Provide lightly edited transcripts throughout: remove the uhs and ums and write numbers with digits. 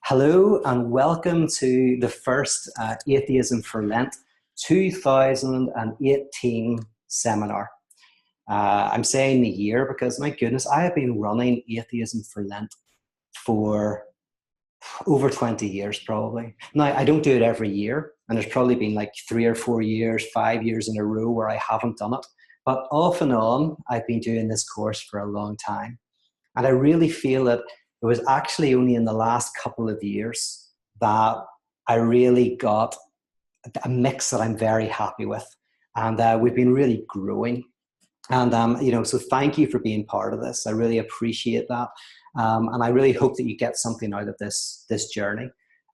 Hello and welcome to the first Atheism for Lent 2018 seminar. I'm saying the year because, my goodness, I have been running Atheism for Lent for over 20 years probably. Now, I don't do it every year, and there's probably been like 3 or 4 years, 5 years in a row where I haven't done it. But off and on, I've been doing this course for a long time. And I really feel that it was actually only in the last couple of years that I really got a mix that I'm very happy with. And we've been really growing. And, so thank you for being part of this. I really appreciate that. And I really hope that you get something out of this journey.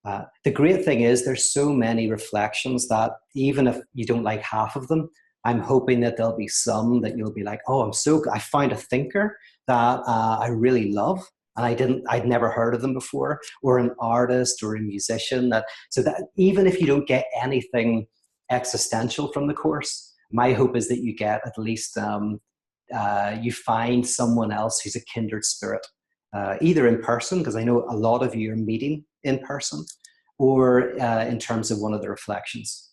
The great thing is there's so many reflections that even if you don't like half of them, I'm hoping that there'll be some that you'll be like, oh, I found a thinker that I really love. And I'd never heard of them before, or an artist or a musician. So that even if you don't get anything existential from the course, my hope is that you get at least, you find someone else who's a kindred spirit, either in person, because I know a lot of you are meeting in person, or in terms of one of the reflections.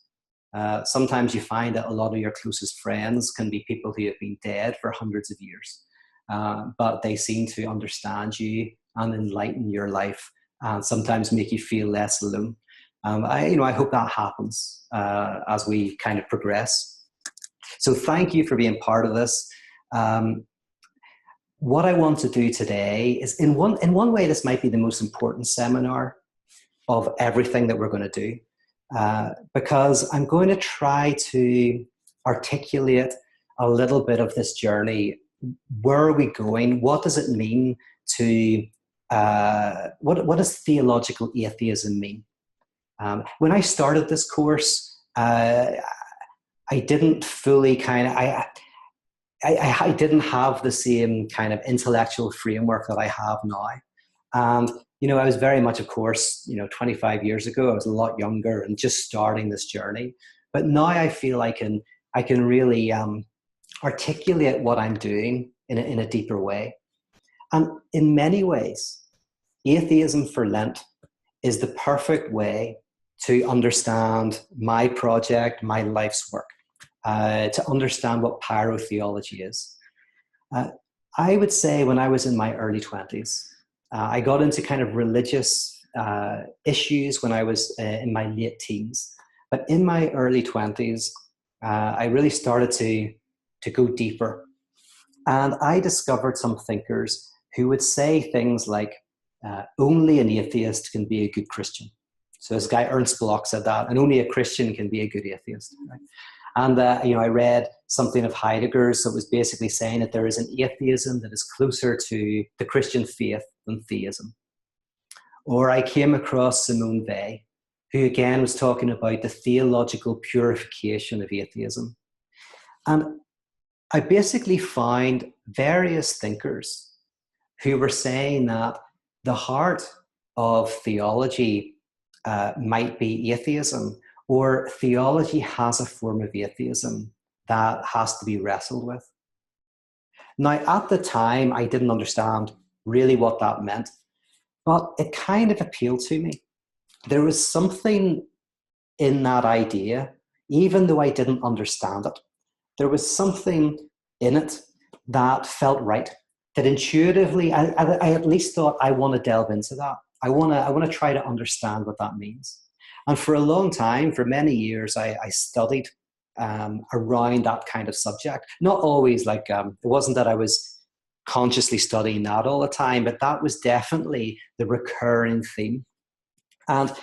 Sometimes you find that a lot of your closest friends can be people who have been dead for hundreds of years. But they seem to understand you and enlighten your life and sometimes make you feel less alone. I hope that happens as we kind of progress. So thank you for being part of this. What I want to do today is, in one way, this might be the most important seminar of everything that we're going to do, because I'm going to try to articulate a little bit of this journey. Where are we going? What does it mean to, what does theological atheism mean? When I started this course, I didn't fully I didn't have the same kind of intellectual framework that I have now. And, I was very much, of course, 25 years ago, I was a lot younger and just starting this journey. But now I feel I can really, articulate what I'm doing in a deeper way. And in many ways, Atheism for Lent is the perfect way to understand my project, my life's work, to understand what Pyro theology is. I would say when I was in my early 20s, I got into kind of religious issues when I was in my late teens. But in my early 20s, I really started to go deeper. And I discovered some thinkers who would say things like, only an atheist can be a good Christian. So this guy Ernst Bloch said that, and only a Christian can be a good atheist. Right? And I read something of Heidegger's that was basically saying that there is an atheism that is closer to the Christian faith than theism. Or I came across Simone Weil, who again was talking about the theological purification of atheism. And I basically found various thinkers who were saying that the heart of theology might be atheism, or theology has a form of atheism that has to be wrestled with. Now, at the time, I didn't understand really what that meant, but it kind of appealed to me. There was something in that idea, even though I didn't understand it. There was something in it that felt right, that intuitively, I at least thought, I want to delve into that. I want to try to understand what that means. And for a long time, for many years, I studied around that kind of subject. Not always it wasn't that I was consciously studying that all the time, but that was definitely the recurring theme. And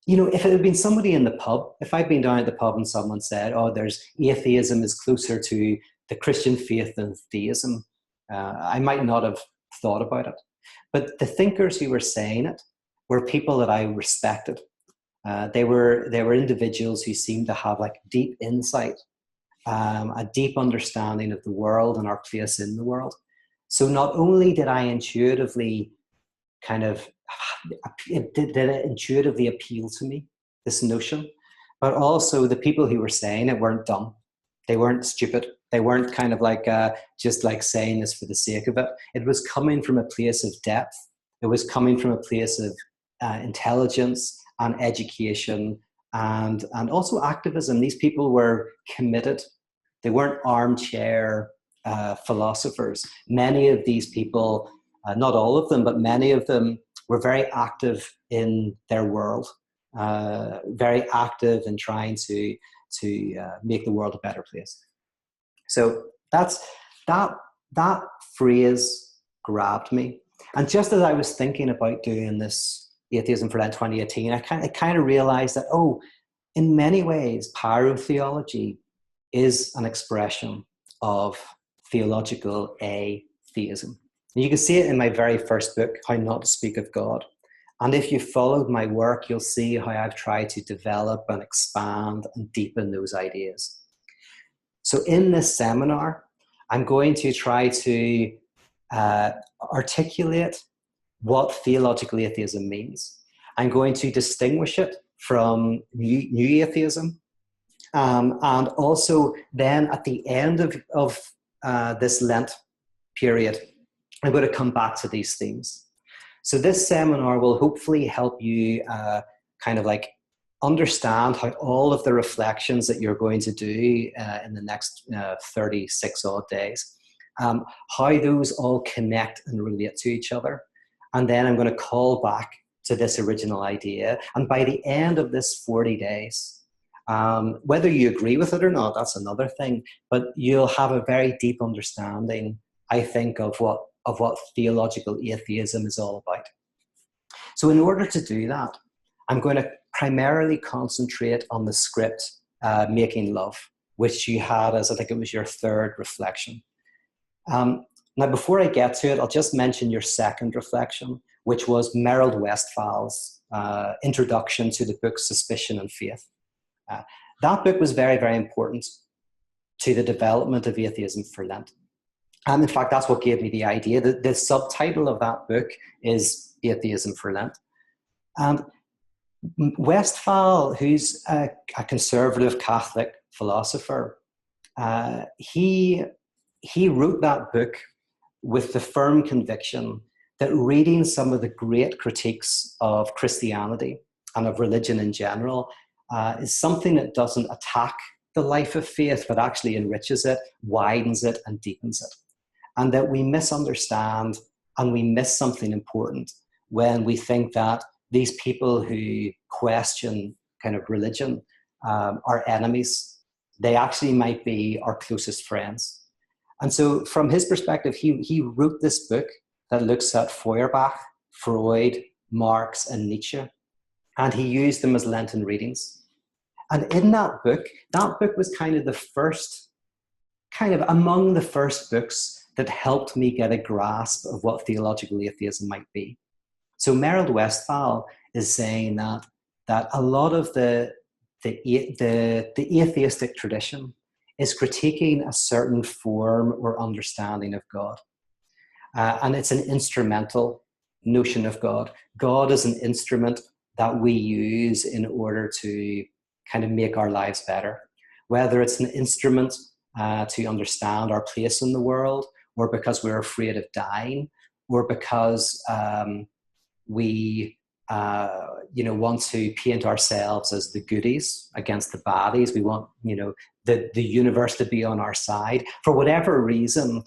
if it had been somebody in the pub, if I'd been down at the pub and someone said, oh, there's atheism is closer to the Christian faith than theism, I might not have thought about it. But the thinkers who were saying it were people that I respected. They were individuals who seemed to have deep insight, a deep understanding of the world and our place in the world. So not only did I intuitively did it intuitively appeal to me, this notion, but also the people who were saying it weren't dumb. They weren't stupid. They weren't just saying this for the sake of it. It was coming from a place of depth. It was coming from a place of intelligence and education and also activism. These people were committed. They weren't armchair philosophers. Many of these people, not all of them, but many of them were very active in their world, very active in trying to make the world a better place. So that phrase grabbed me. And just as I was thinking about doing this Atheism for Lent 2018, I kind of realized that, in many ways, Pyro theology is an expression of theological atheism. And you can see it in my very first book, How Not to Speak of God. And if you followed my work, you'll see how I've tried to develop and expand and deepen those ideas. So in this seminar, I'm going to try to articulate what theological atheism means. I'm going to distinguish it from new atheism. And also then at the end of this Lent period, I'm going to come back to these themes. So this seminar will hopefully help you kind of like understand how all of the reflections that you're going to do in the next 36 odd days, how those all connect and relate to each other. And then I'm going to call back to this original idea. And by the end of this 40 days, whether you agree with it or not, that's another thing, but you'll have a very deep understanding, I think, of what theological atheism is all about. So in order to do that, I'm going to primarily concentrate on the script, Making Love, which you had as, I think it was your third reflection. Now, before I get to it, I'll just mention your second reflection, which was Merrill Westphal's introduction to the book Suspicion and Faith. That book was very, very important to the development of atheism for Lent. And in fact, that's what gave me the idea. The subtitle of that book is Atheism for Lent. And Westphal, who's a conservative Catholic philosopher, he wrote that book with the firm conviction that reading some of the great critiques of Christianity and of religion in general is something that doesn't attack the life of faith, but actually enriches it, widens it, and deepens it. And that we misunderstand and we miss something important when we think that these people who question kind of religion are enemies. They actually might be our closest friends. And so from his perspective, he wrote this book that looks at Feuerbach, Freud, Marx, and Nietzsche. And he used them as Lenten readings. And in that book was kind of the first, kind of among the first books that helped me get a grasp of what theological atheism might be. So Merrill Westphal is saying that a lot of the atheistic tradition is critiquing a certain form or understanding of God. And it's an instrumental notion of God. God is an instrument that we use in order to kind of make our lives better. Whether it's an instrument to understand our place in the world, or because we're afraid of dying, or because we want to paint ourselves as the goodies against the baddies. We want, the universe to be on our side. For whatever reason,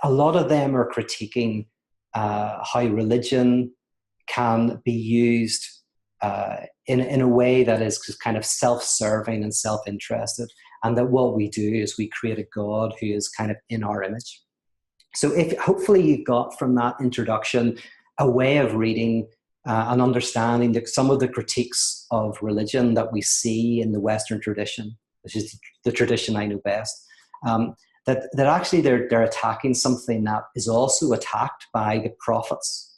a lot of them are critiquing how religion can be used in a way that is kind of self-serving and self-interested, and that what we do is we create a God who is kind of in our image. So if hopefully you got from that introduction a way of reading and understanding some of the critiques of religion that we see in the Western tradition, which is the tradition I know best, that actually they're attacking something that is also attacked by the prophets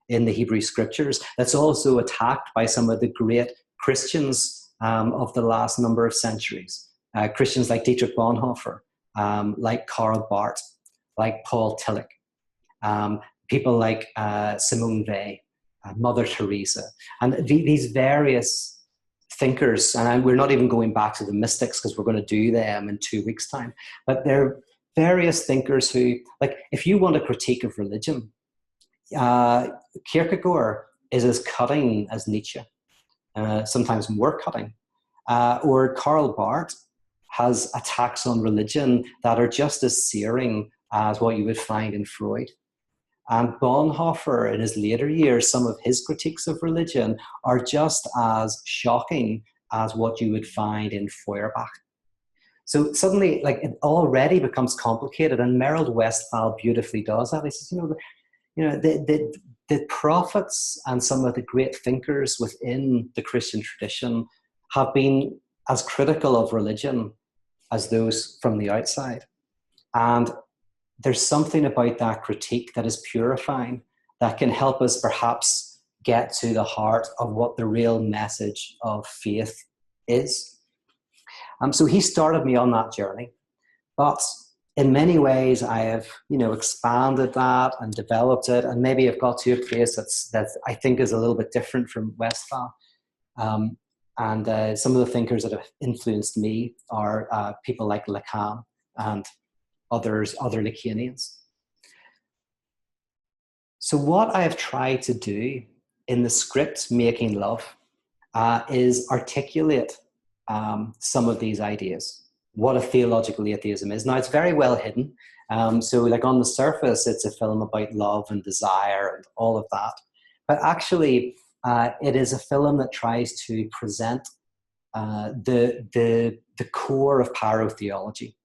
in the Hebrew scriptures, that's also attacked by some of the great Christians of the last number of centuries. Christians like Dietrich Bonhoeffer, like Karl Barth, like Paul Tillich, people like Simone Weil, Mother Teresa, and these various thinkers, and we're not even going back to the mystics because we're going to do them in 2 weeks' time, but there are various thinkers who, like, if you want a critique of religion, Kierkegaard is as cutting as Nietzsche, sometimes more cutting. Or Karl Barth has attacks on religion that are just as searing as what you would find in Freud. And Bonhoeffer, in his later years, some of his critiques of religion are just as shocking as what you would find in Feuerbach. So suddenly, like, it already becomes complicated, and Merrill Westphal beautifully does that. He says, the prophets and some of the great thinkers within the Christian tradition have been as critical of religion as those from the outside. And there's something about that critique that is purifying, that can help us perhaps get to the heart of what the real message of faith is. So he started me on that journey. But in many ways, I have, expanded that and developed it, and maybe I've got to a place that I think is a little bit different from Westphal. And some of the thinkers that have influenced me are people like Lacan and other Lacanians. So what I have tried to do in the script Making Love is articulate some of these ideas, what a theological atheism is. Now, it's very well hidden. So like on the surface, it's a film about love and desire and all of that. But actually, it is a film that tries to present the core of Pyro theology.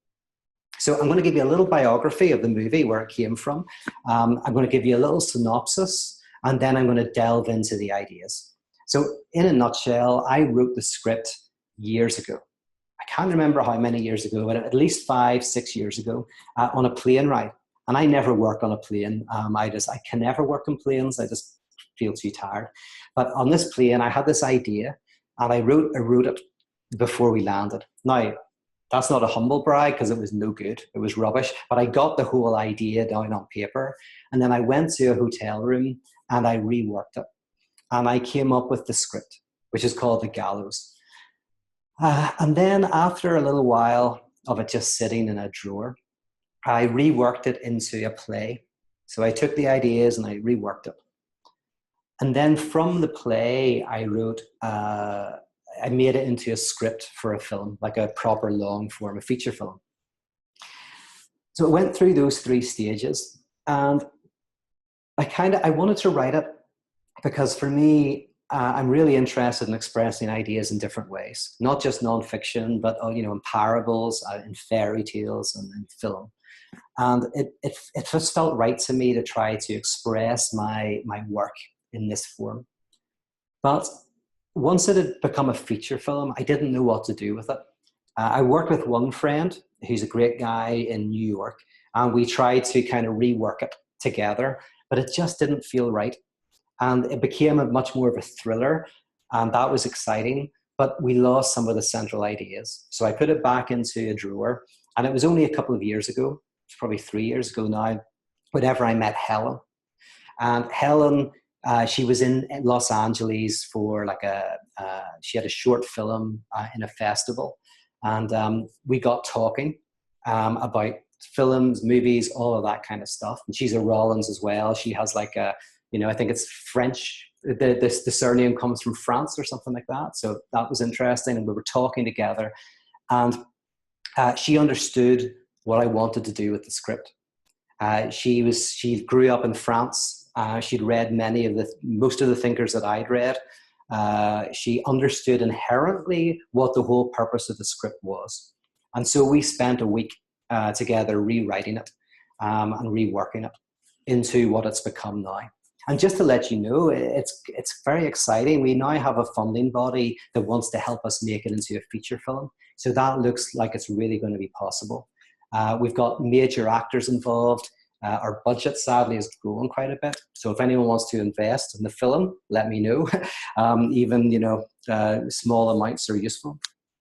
So I'm going to give you a little biography of the movie, where it came from. I'm going to give you a little synopsis, and then I'm going to delve into the ideas. So in a nutshell, I wrote the script years ago. I can't remember how many years ago, but at least 5-6 years ago, on a plane ride. And I never work on a plane. I can never work on planes. I just feel too tired. But on this plane, I had this idea, and I wrote it before we landed. Now, that's not a humble brag, because it was no good. It was rubbish. But I got the whole idea down on paper. And then I went to a hotel room and I reworked it. And I came up with the script, which is called The Gallows. And then after a little while of it just sitting in a drawer, I reworked it into a play. So I took the ideas and I reworked it. And then from the play, I wrote, I made it into a script for a film, like a proper long form, a feature film. So it went through those 3 stages. And I wanted to write it because for me, I'm really interested in expressing ideas in different ways, not just nonfiction, but in parables, in fairy tales, and in film. And it just felt right to me to try to express my work in this form. But once it had become a feature film, I didn't know what to do with it. I worked with one friend who's a great guy in New York, and we tried to kind of rework it together, but it just didn't feel right. And it became much more of a thriller, and that was exciting, but we lost some of the central ideas. So I put it back into a drawer, and it was only a couple of years ago, it's probably 3 years ago now, whenever I met Helen. And Helen, she was in Los Angeles for she had a short film in a festival. And we got talking about films, movies, all of that kind of stuff. And she's a Rollins as well. She has I think it's French. The surname comes from France or something like that. So that was interesting. And we were talking together. And she understood what I wanted to do with the script. She grew up in France. She'd read most of the thinkers that I'd read. She understood inherently what the whole purpose of the script was. And so we spent a week together rewriting it and reworking it into what it's become now. And just to let you know, it's very exciting. We now have a funding body that wants to help us make it into a feature film. So that looks like it's really going to be possible. We've got major actors involved. Our budget, sadly, has grown quite a bit. So if anyone wants to invest in the film, let me know. Even small amounts are useful.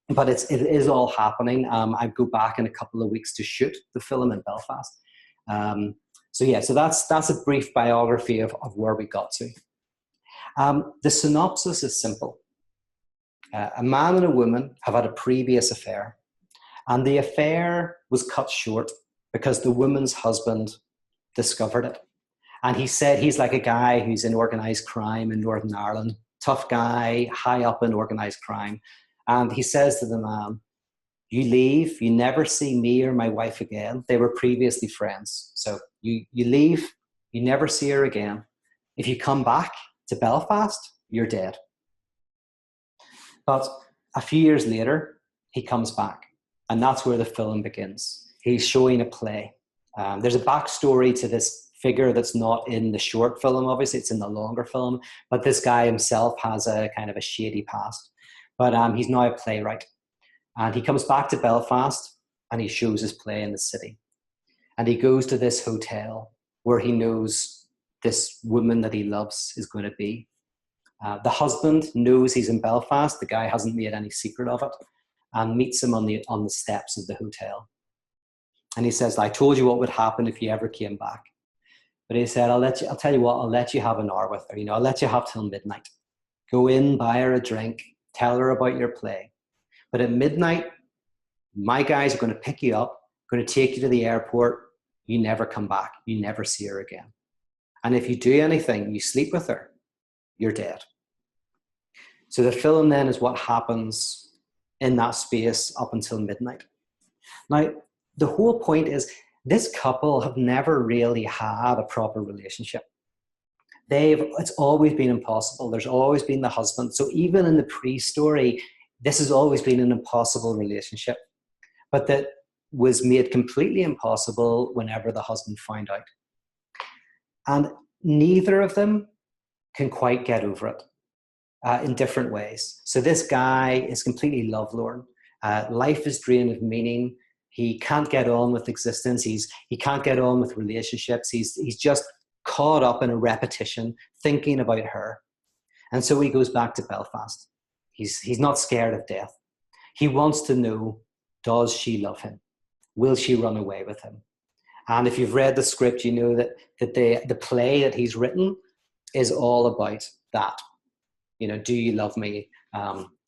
But it is all happening. I go back in a couple of weeks to shoot the film in Belfast. So that's a brief biography of where we got to. The synopsis is simple. A man and a woman have had a previous affair, and the affair was cut short because the woman's husband discovered it. And he said he's like a guy who's in organized crime in Northern Ireland, tough guy, high up in organized crime. And he says to the man, you leave, you never see me or my wife again. They were previously friends. So you leave, you never see her again. If you come back to Belfast, you're dead. But a few years later, he comes back. And that's where the film begins. He's showing a play. There's a backstory to this figure that's not in the short film, obviously, it's in the longer film. But this guy himself has a kind of a shady past. But he's now a playwright. And he comes back to Belfast and he shows his play in the city. And he goes to this hotel where he knows this woman that he loves is going to be. The husband knows he's in Belfast. The guy hasn't made any secret of it, and meets him on the steps of the hotel. And he says, I told you what would happen if you ever came back. But he said, I'll tell you what, I'll let you have an hour with her. I'll let you have till midnight. Go in, buy her a drink, tell her about your play. But at midnight, my guys are going to pick you up, going to take you to the airport. You never come back. You never see her again. And if you do anything, you sleep with her, you're dead. So the film then is what happens in that space up until midnight. Now, the whole point is this couple have never really had a proper relationship. It's always been impossible. There's always been the husband. So even in the pre-story, this has always been an impossible relationship, but that was made completely impossible whenever the husband found out. And neither of them can quite get over it in different ways. So this guy is completely lovelorn. Life is drained of meaning. He can't get on with existence. He can't get on with relationships. He's just caught up in a repetition, thinking about her. And so he goes back to Belfast. He's not scared of death. He wants to know, does she love him? Will she run away with him? And if you've read the script, you know that the play that he's written is all about that. Do you love me?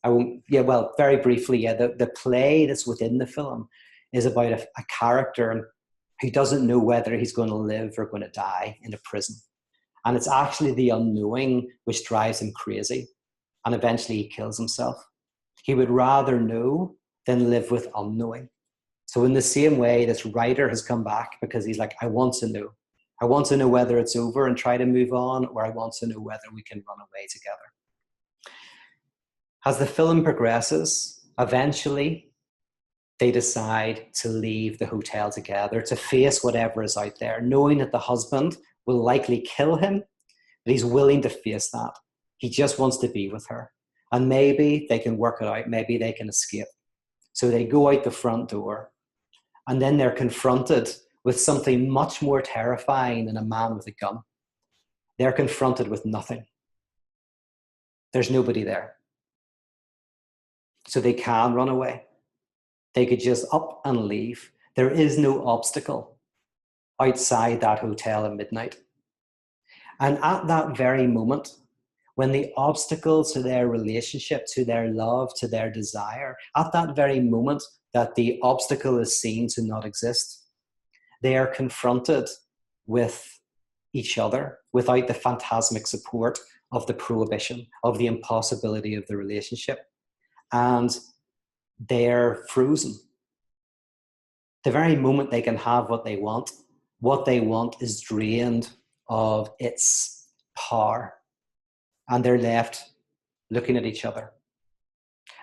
Very briefly, the play that's within the film is about a character who doesn't know whether he's going to live or going to die in a prison. And it's actually the unknowing which drives him crazy. And eventually he kills himself. He would rather know than live with unknowing. So in the same way, this writer has come back because he's like, I want to know. I want to know whether it's over and try to move on, or I want to know whether we can run away together. As the film progresses, eventually they decide to leave the hotel together, to face whatever is out there, knowing that the husband will likely kill him, but he's willing to face that. He just wants to be with her. And maybe they can work it out. Maybe they can escape. So they go out the front door, and then they're confronted with something much more terrifying than a man with a gun. They're confronted with nothing. There's nobody there. So they can run away. They could just up and leave. There is no obstacle outside that hotel at midnight. And at that very moment, when the obstacle to their relationship, to their love, to their desire, at that very moment that the obstacle is seen to not exist, they are confronted with each other without the phantasmic support of the prohibition, of the impossibility of the relationship. And they're frozen. The very moment they can have what they want is drained of its power. And they're left looking at each other.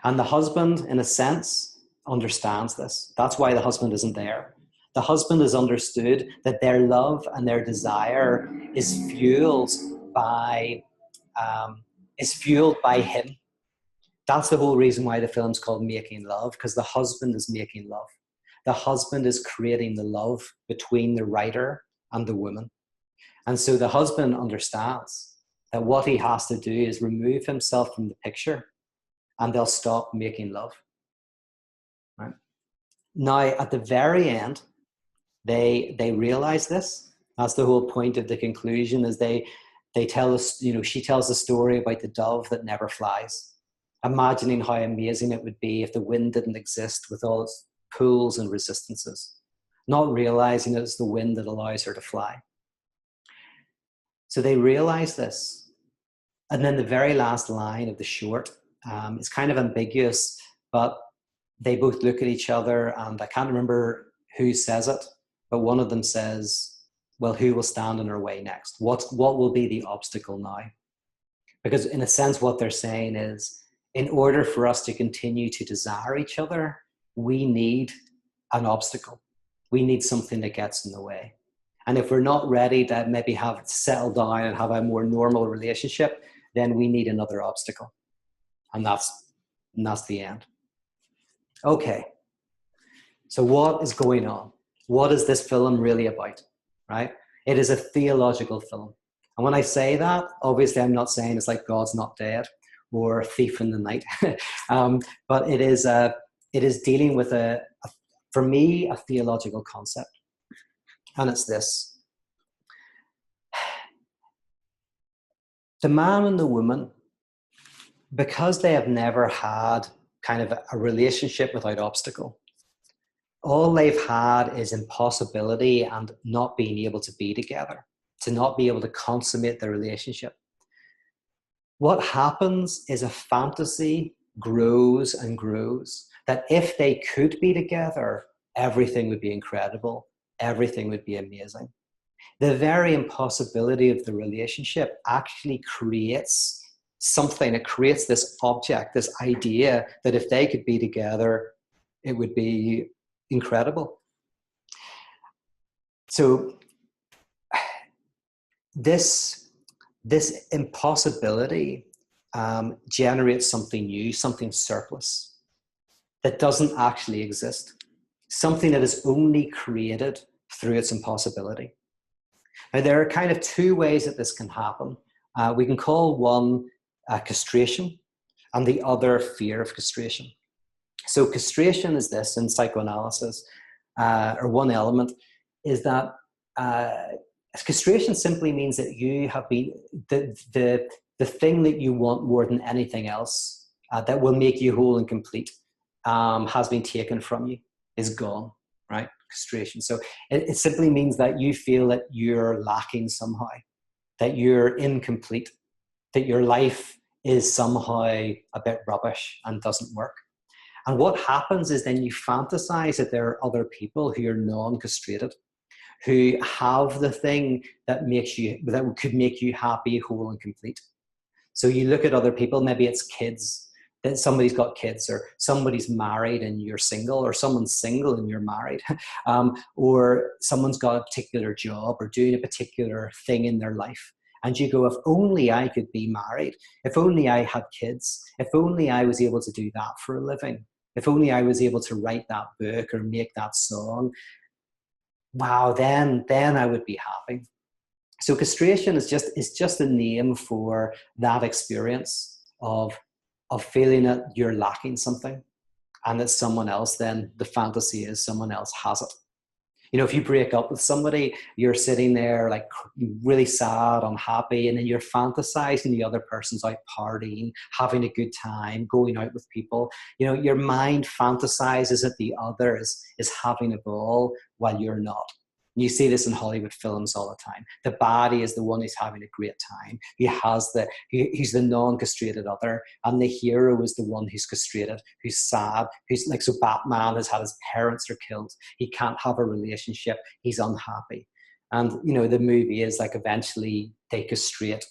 And the husband, in a sense, understands this. That's why the husband isn't there. The husband has understood that their love and their desire is fueled by him. That's the whole reason why the film's called Making Love, because the husband is making love. The husband is creating the love between the writer and the woman. And so the husband understands that what he has to do is remove himself from the picture, and they'll stop making love. Right? Now, at the very end, they realize this. That's the whole point of the conclusion, is they tell us, she tells the story about the dove that never flies, imagining how amazing it would be if the wind didn't exist with all its pulls and resistances, not realizing it's the wind that allows her to fly. So they realize this. And then the very last line of the short, it's kind of ambiguous, but they both look at each other, and I can't remember who says it, but one of them says, well, who will stand in our way next? What will be the obstacle now? Because in a sense, what they're saying is, in order for us to continue to desire each other, we need an obstacle. We need something that gets in the way. And if we're not ready to maybe have settled down and have a more normal relationship, then we need another obstacle. And that's the end. Okay. So what is going on? What is this film really about? Right? It is a theological film. And when I say that, obviously I'm not saying it's like God's Not Dead or Thief in the Night. But it is dealing with for me, a theological concept. And it's this. The man and the woman, because they have never had kind of a relationship without obstacle, all they've had is impossibility and not being able to be together, to not be able to consummate their relationship. What happens is a fantasy grows and grows, that if they could be together, everything would be incredible, everything would be amazing. The very impossibility of the relationship actually creates something. It creates this object, this idea that if they could be together, it would be incredible. So this impossibility generates something new, something surplus that doesn't actually exist, something that is only created through its impossibility. Now, there are kind of two ways that this can happen. We can call one castration and the other fear of castration. So castration is this in psychoanalysis, or one element, is that castration simply means that you have been, the thing that you want more than anything else that will make you whole and complete has been taken from you, is gone, right? Castration. So it simply means that you feel that you're lacking somehow, that you're incomplete, that your life is somehow a bit rubbish and doesn't work. And what happens is then you fantasize that there are other people who are non-castrated, who have the thing that could make you happy, whole, and complete. So you look at other people, maybe it's kids, that somebody's got kids, or somebody's married and you're single, or someone's single and you're married, or someone's got a particular job or doing a particular thing in their life. And you go, if only I could be married, if only I had kids, if only I was able to do that for a living, if only I was able to write that book or make that song, wow, then I would be happy. So castration is just a name for that experience of feeling that you're lacking something, and that someone else, then the fantasy is someone else has it. You know, if you break up with somebody, you're sitting there like really sad, unhappy, and then you're fantasizing the other person's out partying, having a good time, going out with people. You know, your mind fantasizes that the other is having a ball while you're not. You see this in Hollywood films all the time. The baddie is the one who's having a great time. He's the non-castrated other, and the hero is the one who's castrated, who's sad, who's like, so Batman has had his parents are killed. He can't have a relationship. He's unhappy. And, you know, the movie is like eventually they castrate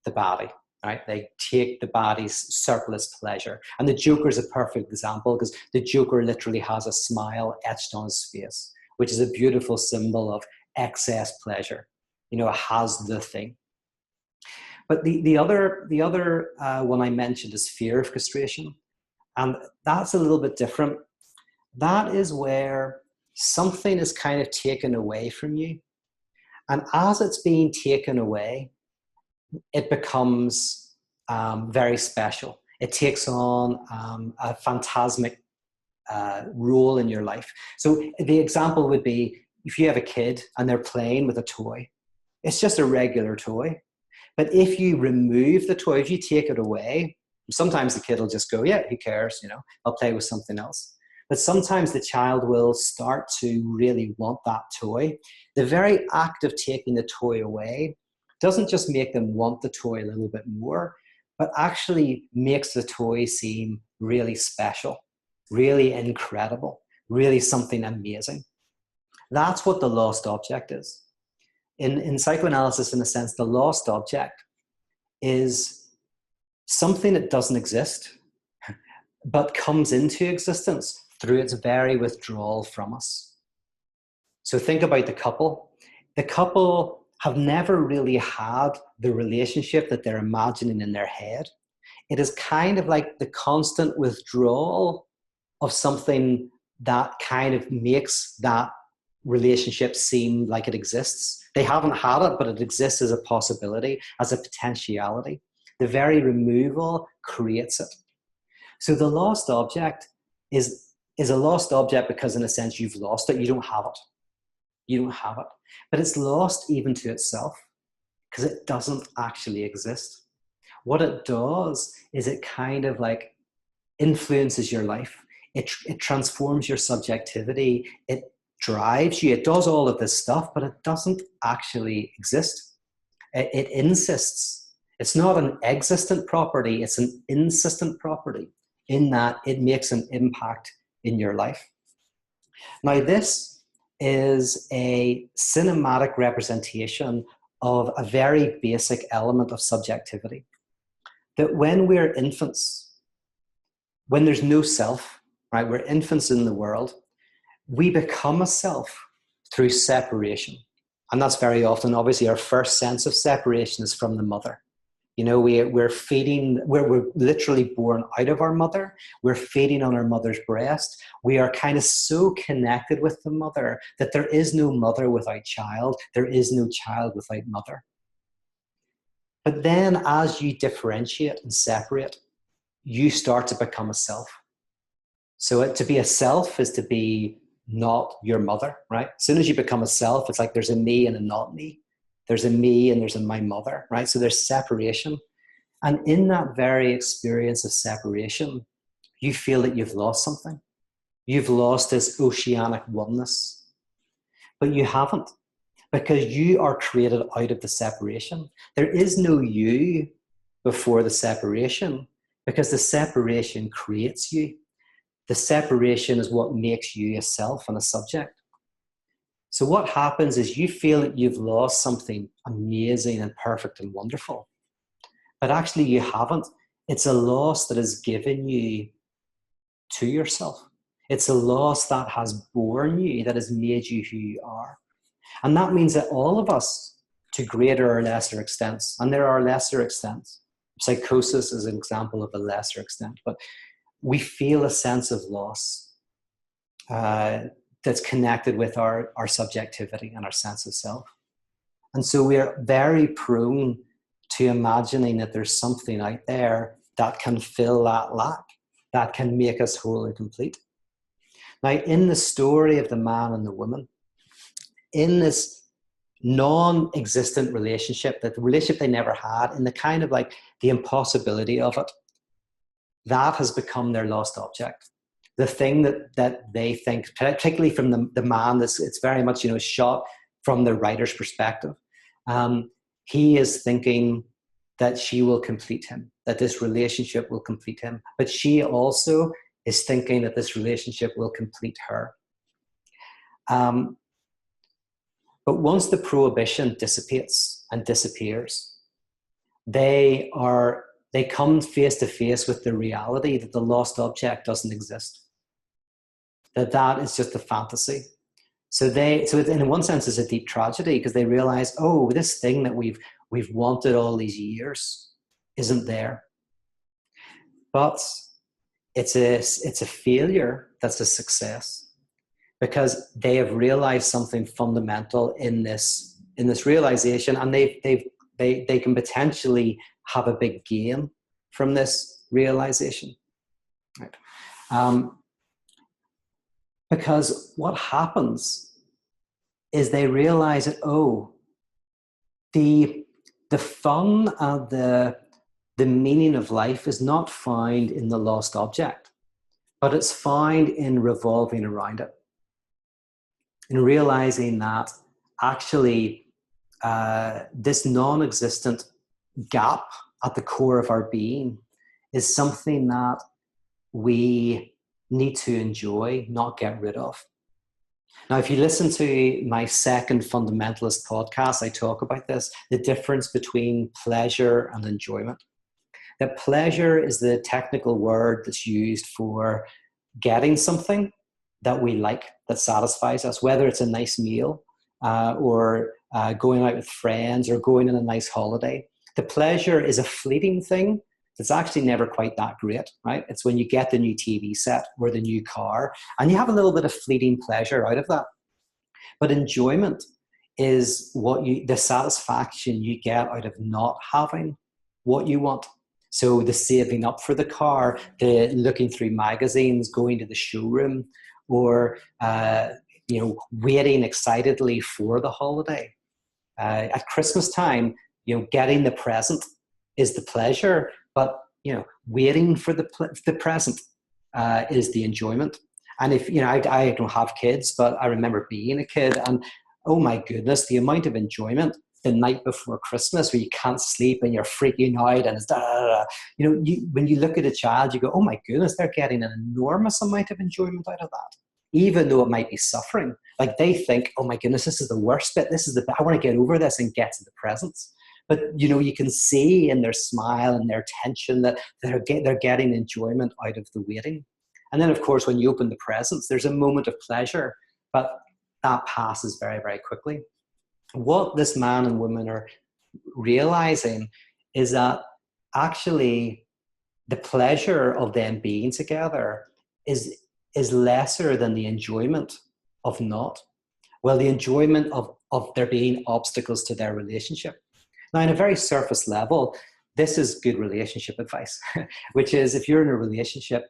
the baddie, right? They take the baddie's surplus pleasure. And the Joker is a perfect example, because the Joker literally has a smile etched on his face, which is a beautiful symbol of excess pleasure. You know, it has the thing. But the other one I mentioned is fear of castration. And that's a little bit different. That is where something is kind of taken away from you. And as it's being taken away, it becomes very special. It takes on a phantasmic role in your life. So the example would be, if you have a kid and they're playing with a toy, it's just a regular toy. But if you remove the toy, if you take it away, sometimes the kid will just go, yeah, who cares? You know, I'll play with something else. But sometimes the child will start to really want that toy. The very act of taking the toy away doesn't just make them want the toy a little bit more, but actually makes the toy seem really special, really incredible, really something amazing. That's what the lost object is. In psychoanalysis, in a sense, the lost object is something that doesn't exist, but comes into existence through its very withdrawal from us. So think about the couple. The couple have never really had the relationship that they're imagining in their head. It is kind of like the constant withdrawal of something that kind of makes that relationship seem like it exists. They haven't had it, but it exists as a possibility, as a potentiality. The very removal creates it. So the lost object is a lost object because, in a sense, you've lost it. You don't have it. You don't have it. But it's lost even to itself because it doesn't actually exist. What it does is it kind of like influences your life. It transforms your subjectivity. It drives you. It does all of this stuff, but it doesn't actually exist. It insists. It's not an existent property. It's an insistent property in that it makes an impact in your life. Now, this is a cinematic representation of a very basic element of subjectivity. That when we're infants, when there's no self, right, we're infants in the world, we become a self through separation. And that's very often, obviously, our first sense of separation is from the mother. You know, we're feeding, we're literally born out of our mother. We're feeding on our mother's breast. We are kind of so connected with the mother that there is no mother without child. There is no child without mother. But then as you differentiate and separate, you start to become a self. So to be a self is to be not your mother, right? As soon as you become a self, it's like there's a me and a not me. There's a me and there's a my mother, right? So there's separation. And in that very experience of separation, you feel that you've lost something. You've lost this oceanic oneness. But you haven't, because you are created out of the separation. There is no you before the separation, because the separation creates you. The separation is what makes you a self and a subject. So what happens is you feel that you've lost something amazing and perfect and wonderful. But actually you haven't. It's a loss that is given you to yourself. It's a loss that has born you, that has made you who you are. And that means that all of us, to greater or lesser extents, and there are lesser extents, psychosis is an example of a lesser extent, but we feel a sense of loss that's connected with our subjectivity and our sense of self. And so we're very prone to imagining that there's something out there that can fill that lack, that can make us whole and complete. Now, in the story of the man and the woman, in this non-existent relationship, that the relationship they never had, in the kind of like the impossibility of it, that has become their lost object. The thing that they think, particularly from the man, it's very much, you know, shot from the writer's perspective. He is thinking that she will complete him, that this relationship will complete him. But she also is thinking that this relationship will complete her. But once the prohibition dissipates and disappears, they come face to face with the reality that the lost object doesn't exist. That is just a fantasy. So in one sense, it's a deep tragedy because they realize, oh, this thing that we've wanted all these years isn't there. But it's a failure that's a success because they have realized something fundamental in this realization, and they can potentially have a big gain from this realization. Right? Because what happens is they realize that, oh, the fun and the meaning of life is not found in the lost object, but it's found in revolving around it. In realizing that actually this non-existent gap at the core of our being is something that we need to enjoy, not get rid of. Now, if you listen to my second fundamentalist podcast, I talk about this, the difference between pleasure and enjoyment. That pleasure is the technical word that's used for getting something that we like, that satisfies us, whether it's a nice meal or going out with friends or going on a nice holiday. The pleasure is a fleeting thing. It's actually never quite that great, right? It's when you get the new TV set or the new car and you have a little bit of fleeting pleasure out of that. But enjoyment is the satisfaction you get out of not having what you want. So the saving up for the car, the looking through magazines, going to the showroom, or waiting excitedly for the holiday. At Christmas time, getting the present is the pleasure, but waiting for the present is the enjoyment. And if I don't have kids, but I remember being a kid, and oh my goodness, the amount of enjoyment the night before Christmas where you can't sleep and you're freaking out and it's da, da, da. When you look at a child, you go, oh my goodness, they're getting an enormous amount of enjoyment out of that, even though it might be suffering. Like they think, oh my goodness, this is the worst bit. I want to get over this and get to the presents. But you can see in their smile and their tension that they're getting enjoyment out of the waiting. And then, of course, when you open the presents, there's a moment of pleasure, but that passes very, very quickly. What this man and woman are realizing is that actually the pleasure of them being together is lesser than the enjoyment of not. Well, the enjoyment of there being obstacles to their relationship. Now, on a very surface level, this is good relationship advice, which is if you're in a relationship,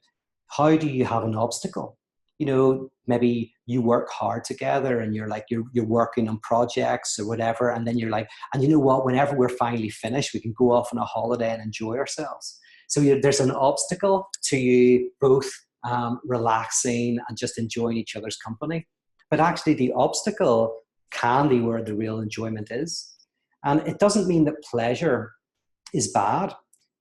how do you have an obstacle? Maybe you work hard together and you're working on projects or whatever. And then you're like, and you know what, whenever we're finally finished, we can go off on a holiday and enjoy ourselves. So there's an obstacle to you both relaxing and just enjoying each other's company. But actually the obstacle can be where the real enjoyment is. And it doesn't mean that pleasure is bad.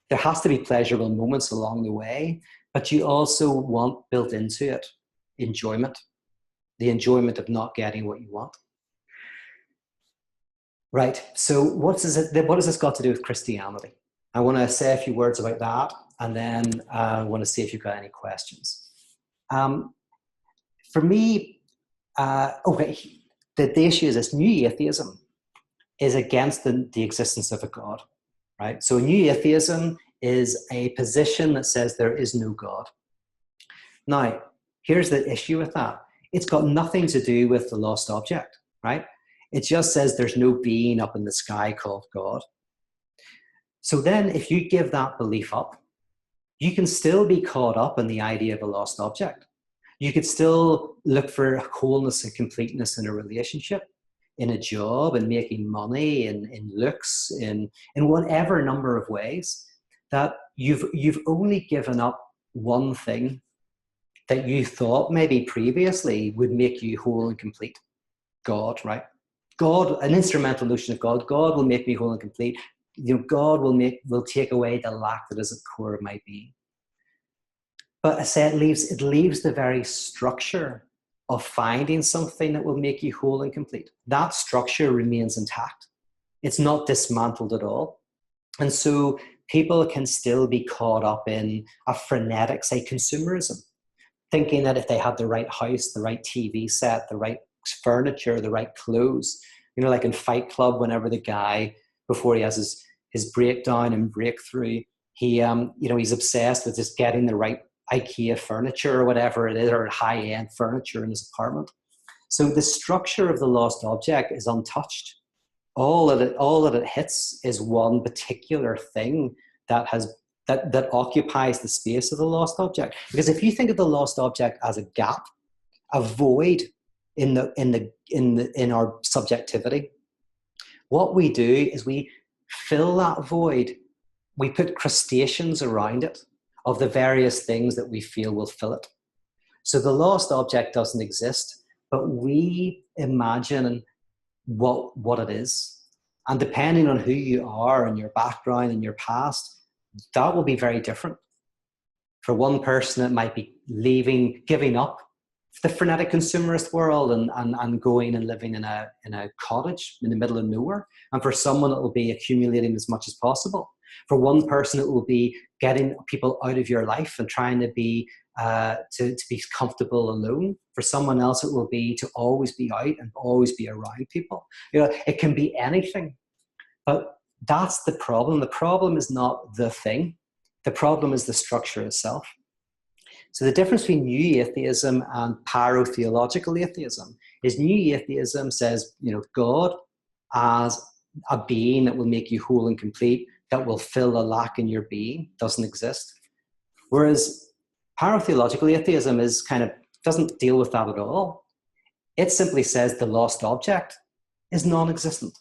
There has to be pleasurable moments along the way, but you also want built into it enjoyment, the enjoyment of not getting what you want. Right, so what has this got to do with Christianity? I want to say a few words about that, and then I want to see if you've got any questions. For me, the issue is this: new atheism is against the existence of a God, right? So new atheism is a position that says there is no God. Now, here's the issue with that. It's got nothing to do with the lost object, right? It just says there's no being up in the sky called God. So then if you give that belief up, you can still be caught up in the idea of a lost object. You could still look for wholeness and completeness in a relationship, in a job, in making money, in looks, in whatever number of ways, that you've only given up one thing that you thought maybe previously would make you whole and complete. God, right? God, an instrumental notion of God. God will make me whole and complete. God will take away the lack that is at the core of my being. But I say it leaves the very structure of finding something that will make you whole and complete. That structure remains intact. It's not dismantled at all. And so people can still be caught up in a frenetic, say, consumerism, thinking that if they have the right house, the right TV set, the right furniture, the right clothes, like in Fight Club, whenever the guy, before he has his breakdown and breakthrough, he's obsessed with just getting the right IKEA furniture or whatever it is, or high-end furniture in his apartment. So the structure of the lost object is untouched. All that it hits is one particular thing that occupies the space of the lost object. Because if you think of the lost object as a gap, a void in our subjectivity, what we do is we fill that void. We put crustaceans around it of the various things that we feel will fill it. So the lost object doesn't exist, but we imagine what it is. And depending on who you are and your background and your past, that will be very different. For one person, it might be giving up the frenetic consumerist world and going and living in a cottage in the middle of nowhere. And for someone, it will be accumulating as much as possible. For one person, it will be getting people out of your life and trying to be comfortable alone. For someone else, it will be to always be out and always be around people. It can be anything. But that's the problem. The problem is not the thing. The problem is the structure itself. So the difference between new atheism and Pyro theological atheism is new atheism says, God as a being that will make you whole and complete, that will fill a lack in your being, doesn't exist. Whereas Pyro theological atheism doesn't deal with that at all. It simply says the lost object is non-existent.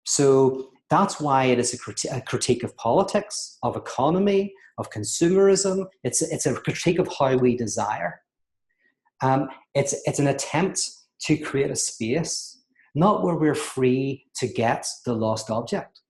So that's why it is a critique of politics, of economy, of consumerism. It's a critique of how we desire. It's an attempt to create a space, not where we're free to get the lost object,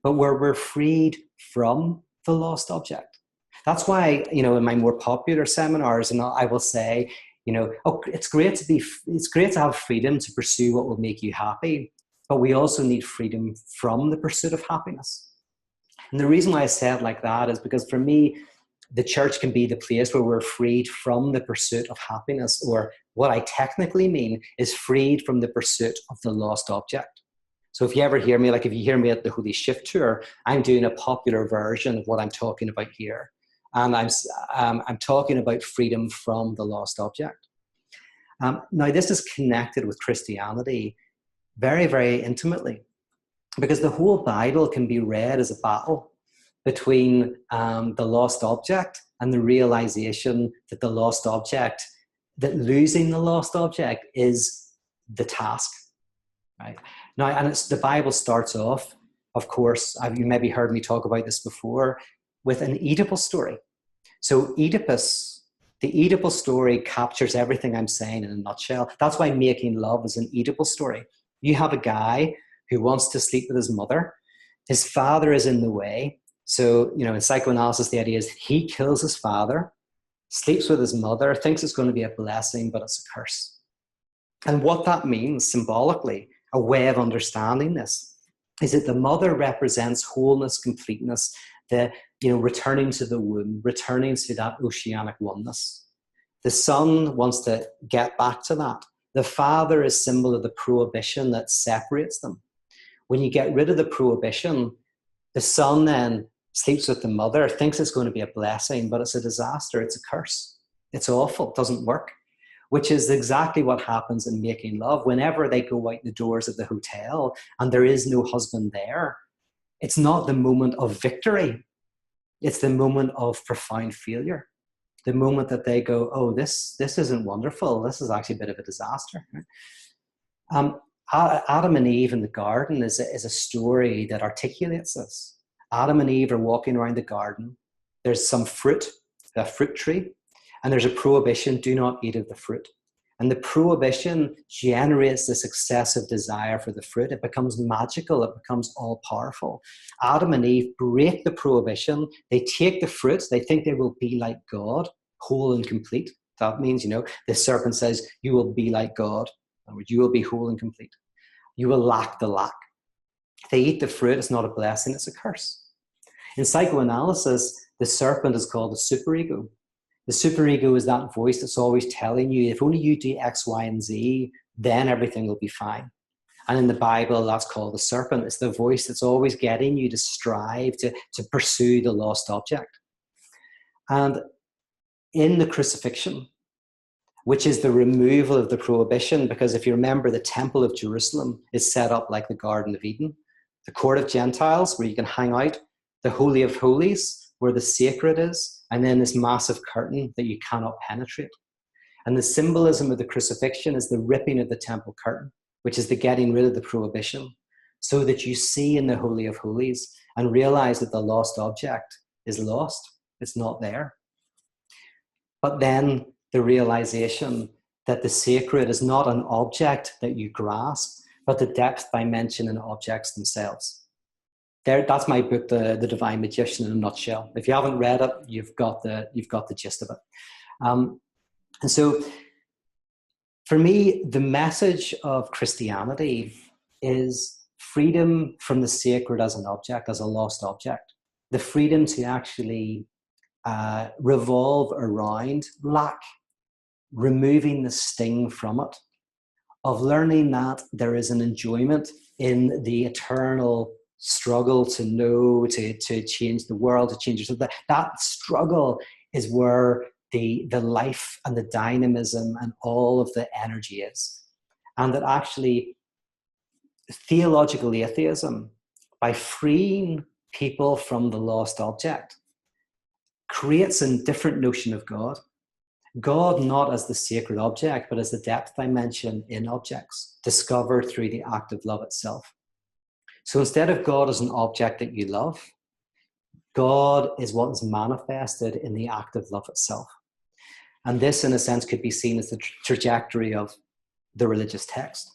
but where we're freed from the lost object. That's why, in my more popular seminars, and I will say, it's great to have freedom to pursue what will make you happy, but we also need freedom from the pursuit of happiness. And the reason why I say it like that is because for me, the church can be the place where we're freed from the pursuit of happiness, or what I technically mean is freed from the pursuit of the lost object. So if you ever hear me, if you hear me at the Holy Shift Tour, I'm doing a popular version of what I'm talking about here. And I'm talking about freedom from the lost object. Now, this is connected with Christianity very, very intimately, because the whole Bible can be read as a battle between the lost object and the realization that that losing the lost object is the task, right? Now, and the Bible starts off, of course, you maybe heard me talk about this before, with an Oedipal story. So Oedipus, the Oedipal story captures everything I'm saying in a nutshell. That's why Making Love is an Oedipal story. You have a guy who wants to sleep with his mother. His father is in the way. So, in psychoanalysis, the idea is he kills his father, sleeps with his mother, thinks it's going to be a blessing, but it's a curse. And what that means symbolically, a way of understanding this, is that the mother represents wholeness, completeness, returning to the womb, returning to that oceanic oneness. The son wants to get back to that. The father is symbol of the prohibition that separates them. When you get rid of the prohibition, the son then sleeps with the mother, thinks it's going to be a blessing, but it's a disaster, it's a curse. It's awful, it doesn't work, which is exactly what happens in Making Love. Whenever they go out the doors of the hotel and there is no husband there, it's not the moment of victory. It's the moment of profound failure. The moment that they go, oh, this isn't wonderful. This is actually a bit of a disaster. Adam and Eve in the garden is a story that articulates this. Adam and Eve are walking around the garden. There's some fruit, a fruit tree, and there's a prohibition, do not eat of the fruit. And the prohibition generates this excessive desire for the fruit. It becomes magical. It becomes all-powerful. Adam and Eve break the prohibition. They take the fruit. They think they will be like God, whole and complete. That means, the serpent says, you will be like God. In other words, you will be whole and complete. You will lack the lack. If they eat the fruit, it's not a blessing, it's a curse. In psychoanalysis, the serpent is called the superego. The superego is that voice that's always telling you, if only you do X, Y, and Z, then everything will be fine. And in the Bible, that's called the serpent. It's the voice that's always getting you to strive to pursue the lost object. And in the crucifixion, which is the removal of the prohibition, because if you remember, the Temple of Jerusalem is set up like the Garden of Eden, the court of Gentiles, where you can hang out, the Holy of Holies, where the sacred is, and then this massive curtain that you cannot penetrate. And the symbolism of the crucifixion is the ripping of the temple curtain, which is the getting rid of the prohibition, so that you see in the Holy of Holies and realize that the lost object is lost. It's not there. But then the realization that the sacred is not an object that you grasp, but the depth dimension in objects themselves. That's my book, The Divine Magician, in a nutshell. If you haven't read it, you've got the gist of it. And so, for me, the message of Christianity is freedom from the sacred as an object, as a lost object. The freedom to actually revolve around lack, removing the sting from it, of learning that there is an enjoyment in the eternal struggle to know, to change the world, to change yourself. That struggle is where the life and the dynamism and all of the energy is. And that actually theological atheism, by freeing people from the lost object, creates a different notion of God. God not as the sacred object, but as the depth dimension in objects, discovered through the act of love itself. So instead of God as an object that you love, God is what is manifested in the act of love itself. And this, in a sense, could be seen as the trajectory of the religious text.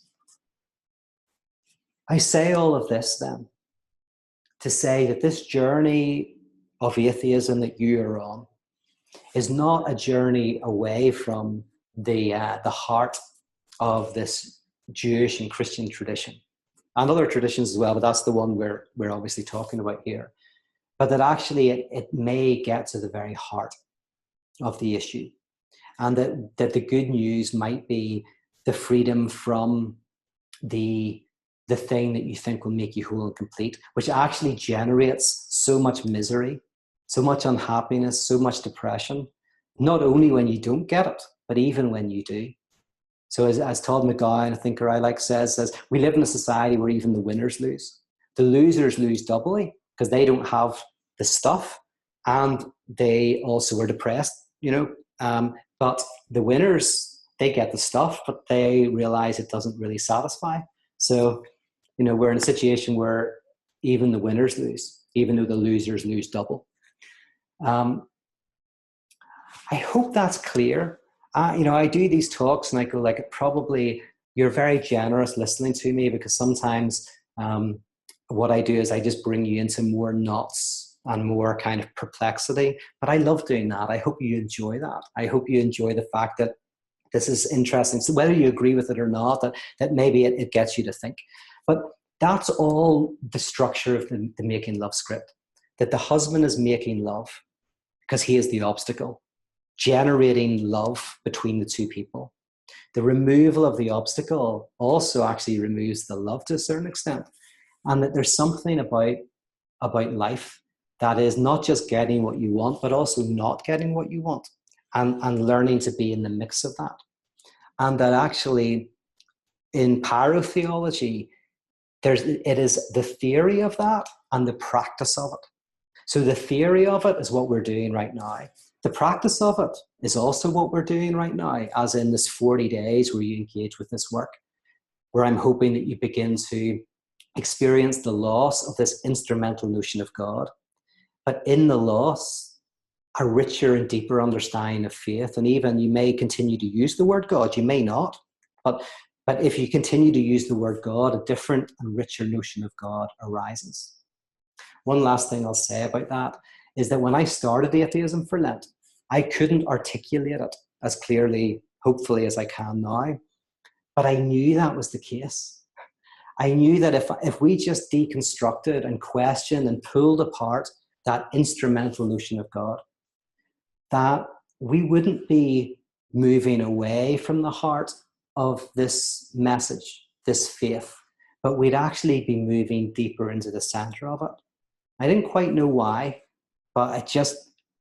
I say all of this then to say that this journey of atheism that you are on is not a journey away from the heart of this Jewish and Christian tradition, and other traditions as well, but that's the one we're obviously talking about here. But that actually it may get to the very heart of the issue, and that the good news might be the freedom from the thing that you think will make you whole and complete, which actually generates so much misery, so much unhappiness, so much depression, not only when you don't get it, but even when you do. So as Todd McGowan, a thinker I like, says, we live in a society where even the winners lose. The losers lose doubly because they don't have the stuff, and they also are depressed, but the winners, they get the stuff, but they realize it doesn't really satisfy. So, we're in a situation where even the winners lose, even though the losers lose double. I hope that's clear. I do these talks and I go probably you're very generous listening to me, because sometimes what I do is I just bring you into more knots and more kind of perplexity. But I love doing that. I hope you enjoy that. I hope you enjoy the fact that this is interesting. So whether you agree with it or not, that maybe it gets you to think. But that's all the structure of the Making Love script, that the husband is making love because he is the obstacle, generating love between the two people. The removal of the obstacle also actually removes the love to a certain extent. And that there's something about life that is not just getting what you want, but also not getting what you want, and learning to be in the mix of that. And that actually in Pyro theology, it is the theory of that and the practice of it. So the theory of it is what we're doing right now. The practice of it is also what we're doing right now, as in this 40 days where you engage with this work, where I'm hoping that you begin to experience the loss of this instrumental notion of God, but in the loss, a richer and deeper understanding of faith. And even you may continue to use the word God, you may not, but if you continue to use the word God, a different and richer notion of God arises. One last thing I'll say about that is that when I started Atheism for Lent, I couldn't articulate it as clearly, hopefully, as I can now, but I knew that was the case. I knew that if we just deconstructed and questioned and pulled apart that instrumental notion of God, that we wouldn't be moving away from the heart of this message, this faith, but we'd actually be moving deeper into the center of it. I didn't quite know why, but it just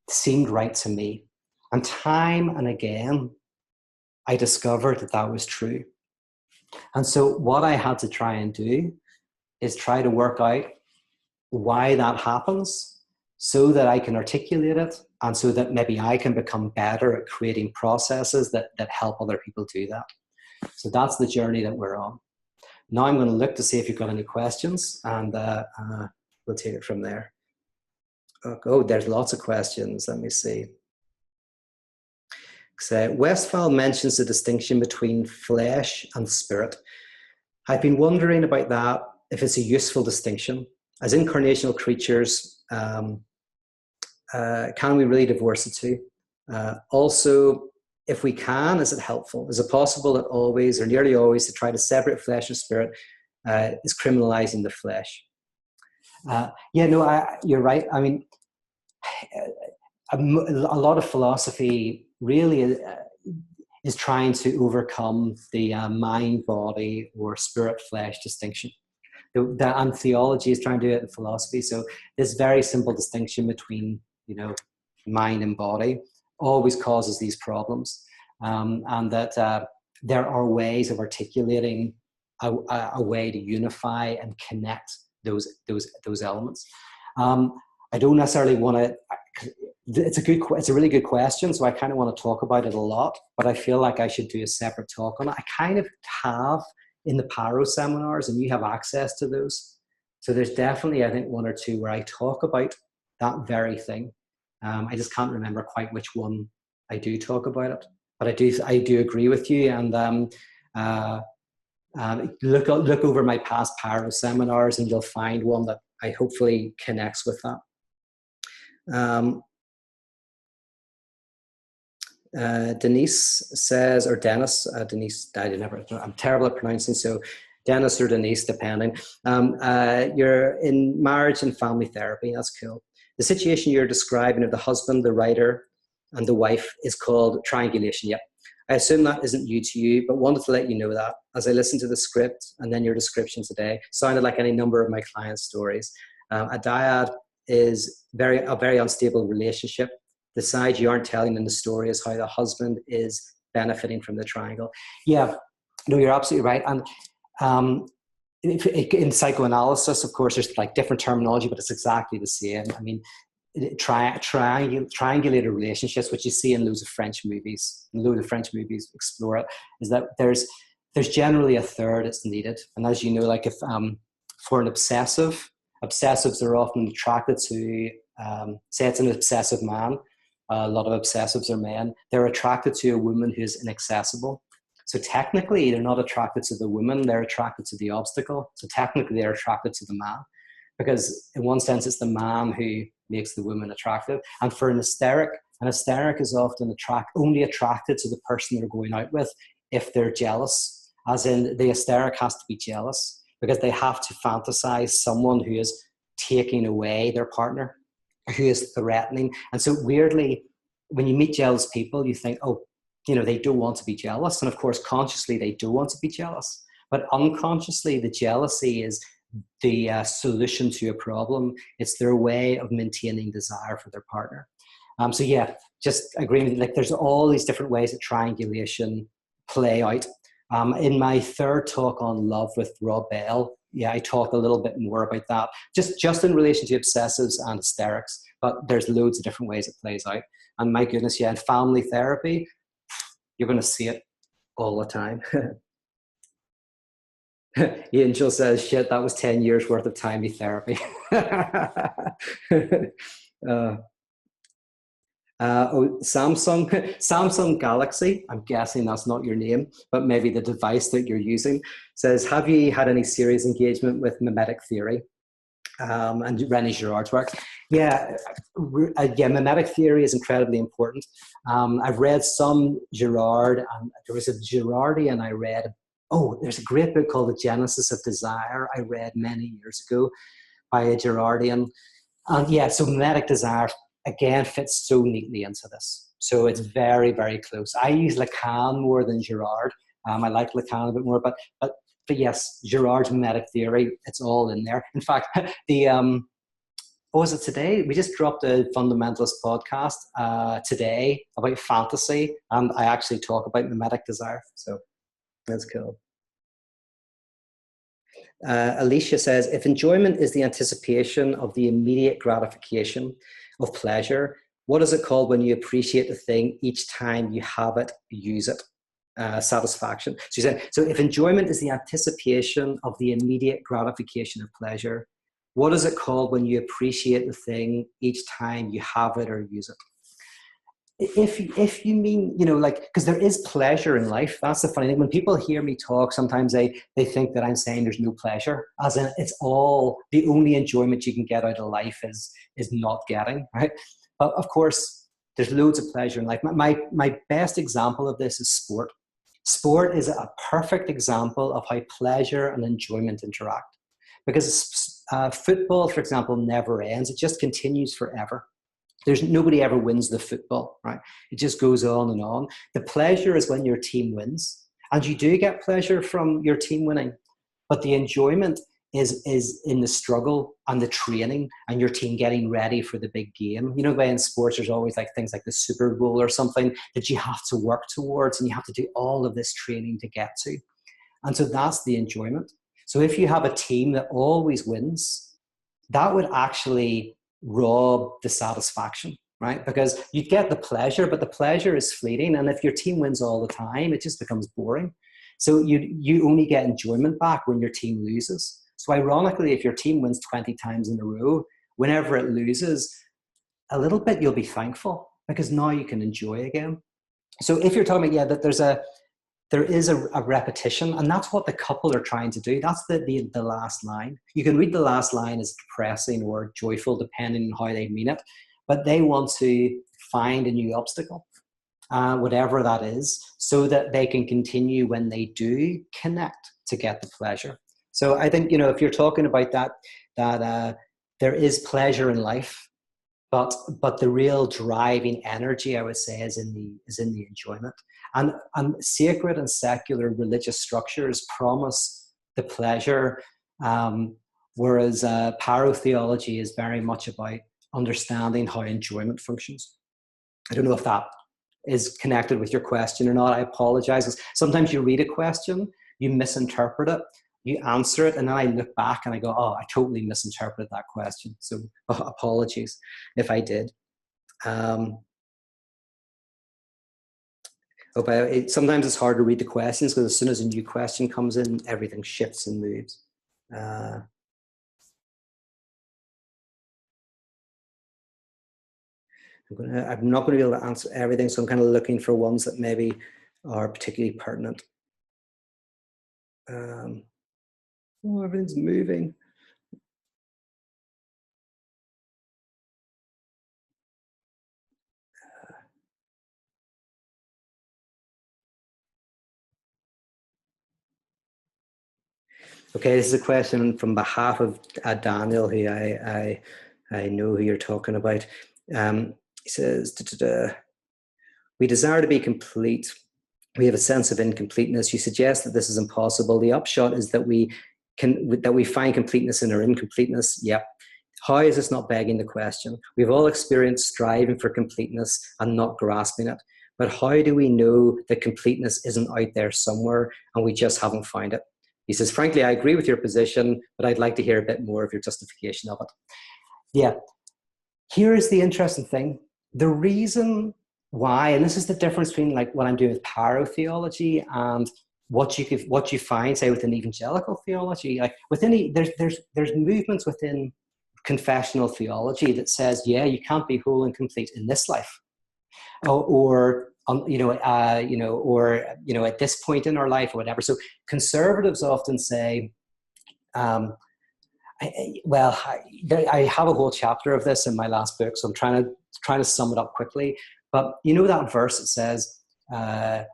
seemed right to me. And time and again, I discovered that was true. And so what I had to try and do is try to work out why that happens so that I can articulate it, and so that maybe I can become better at creating processes that help other people do that. So that's the journey that we're on. Now I'm going to look to see if you've got any questions, and we'll take it from there. Oh, there's lots of questions. Let me see. So Westphal mentions the distinction between flesh and spirit. I've been wondering about that, if it's a useful distinction. As incarnational creatures, can we really divorce the two? Also, if we can, is it helpful? Is it possible that always, or nearly always, to try to separate flesh and spirit is criminalizing the flesh? You're right. I mean, a lot of philosophy really is trying to overcome the mind-body or spirit-flesh distinction. And theology is trying to do it in philosophy. So this very simple distinction between, mind and body always causes these problems. And that there are ways of articulating a way to unify and connect those elements. I don't necessarily want to. It's a really good question, so I kind of want to talk about it a lot, but I feel like I should do a separate talk on it. I kind of have in the Pyro seminars, and you have access to those. So there's definitely, I think, one or two where I talk about that very thing. I just can't remember quite which one I do talk about it, but I do agree with you. And look over my past Pyro seminars, and you'll find one that I hopefully connects with that. Denise says, or Dennis, Denise, I'm terrible at pronouncing, so Dennis or Denise, depending. You're in marriage and family therapy. That's cool. The situation you're describing of the husband, the writer, and the wife is called triangulation. Yep. I assume that isn't new to you, but wanted to let you know that as I listened to the script and then your description today, sounded like any number of my clients' stories. A dyad is a very unstable relationship. The side you aren't telling in the story is how the husband is benefiting from the triangle. Yeah, no, you're absolutely right. And in psychoanalysis, of course, there's like different terminology, but it's exactly the same. I mean, triangulated relationships, which you see in loads of French movies, explore it, is that there's generally a third that's needed. And as you know, like if for an obsessives are often attracted to, say it's an obsessive man, a lot of obsessives are men, they're attracted to a woman who's inaccessible. So technically, they're not attracted to the woman, they're attracted to the obstacle. So technically, they're attracted to the man. Because in one sense, it's the man who makes the woman attractive. And for an hysteric is often only attracted to the person they're going out with if they're jealous. As in, the hysteric has to be jealous because they have to fantasize someone who is taking away their partner, who is threatening. And so weirdly, when you meet jealous people, you think, oh, they don't want to be jealous. And of course, consciously, they do want to be jealous. But unconsciously, the jealousy is the solution to a problem. It's their way of maintaining desire for their partner. So yeah, just agreeing, like there's all these different ways that triangulation play out. In my third talk on love with Rob Bell, I talk a little bit more about that, just in relation to obsessives and hysterics, but there's loads of different ways it plays out. And my goodness, in family therapy, you're going to see it all the time. Angel says, shit, that was 10 years worth of timey therapy. Samsung Galaxy, I'm guessing that's not your name, but maybe the device that you're using, says, have you had any serious engagement with mimetic theory? And René Girard's work. Mimetic theory is incredibly important. I've read some Girard, and there was a Girardian I read. Oh, there's a great book called The Genesis of Desire I read many years ago by a Girardian. And so mimetic desire, again, fits so neatly into this. So it's very, very close. I use Lacan more than Girard. I like Lacan a bit more, but yes, Girard's mimetic theory, it's all in there. In fact, what was it today? We just dropped a Fundamentalist podcast today about fantasy, and I actually talk about mimetic desire. So that's cool. Alicia says, if enjoyment is the anticipation of the immediate gratification of pleasure, what is it called when you appreciate the thing each time you have it, use it? Satisfaction. So you said, so if enjoyment is the anticipation of the immediate gratification of pleasure, what is it called when you appreciate the thing each time you have it or use it? if you mean, like, because there is pleasure in life. That's the funny thing. When people hear me talk, sometimes they think that I'm saying there's no pleasure, as in it's all, the only enjoyment you can get out of life is not getting, right? But of course, there's loads of pleasure in life. My best example of this is sport. Sport is a perfect example of how pleasure and enjoyment interact. Because football, for example, never ends. It just continues forever. There's nobody ever wins the football, right? It just goes on and on. The pleasure is when your team wins, and you do get pleasure from your team winning, but the enjoyment is in the struggle and the training and your team getting ready for the big game. You know, in sports, there's always like things like the Super Bowl or something that you have to work towards, and you have to do all of this training to get to. And so that's the enjoyment. So if you have a team that always wins, that would actually rob the satisfaction, right? Because you get the pleasure, but the pleasure is fleeting. And if your team wins all the time, it just becomes boring. So you only get enjoyment back when your team loses. So ironically, if your team wins 20 times in a row, whenever it loses, a little bit you'll be thankful because now you can enjoy again. So if you're talking about, that there is a repetition, and that's what the couple are trying to do. That's the last line. You can read the last line as depressing or joyful, depending on how they mean it, but they want to find a new obstacle, whatever that is, so that they can continue when they do connect to get the pleasure. So I think, if you're talking about that there is pleasure in life, but the real driving energy, I would say, is in the enjoyment. And sacred and secular religious structures promise the pleasure, whereas Pyro theology is very much about understanding how enjoyment functions. I don't know if that is connected with your question or not. I apologize. Sometimes you read a question, you misinterpret it, you answer it, and then I look back and I go, oh, I totally misinterpreted that question. So apologies if I did. Sometimes it's hard to read the questions because as soon as a new question comes in, everything shifts and moves. I'm not going to be able to answer everything, so I'm kind of looking for ones that maybe are particularly pertinent. Oh, everything's moving. Okay, this is a question from behalf of Daniel, who I know who you're talking about. He says, we desire to be complete. We have a sense of incompleteness. You suggest that this is impossible. The upshot is that we find completeness in our incompleteness. Yep. How is this not begging the question? We've all experienced striving for completeness and not grasping it. But how do we know that completeness isn't out there somewhere and we just haven't found it? He says, frankly, I agree with your position, but I'd like to hear a bit more of your justification of it. Yeah. Here is the interesting thing. The reason why, and this is the difference between like what I'm doing with Pyro theology and what you find, say, within evangelical theology. Like there's movements within confessional theology that says, yeah, you can't be whole and complete in this life, or at this point in our life or whatever. So conservatives often say, I have a whole chapter of this in my last book, so I'm trying to sum it up quickly. But you know that verse that says,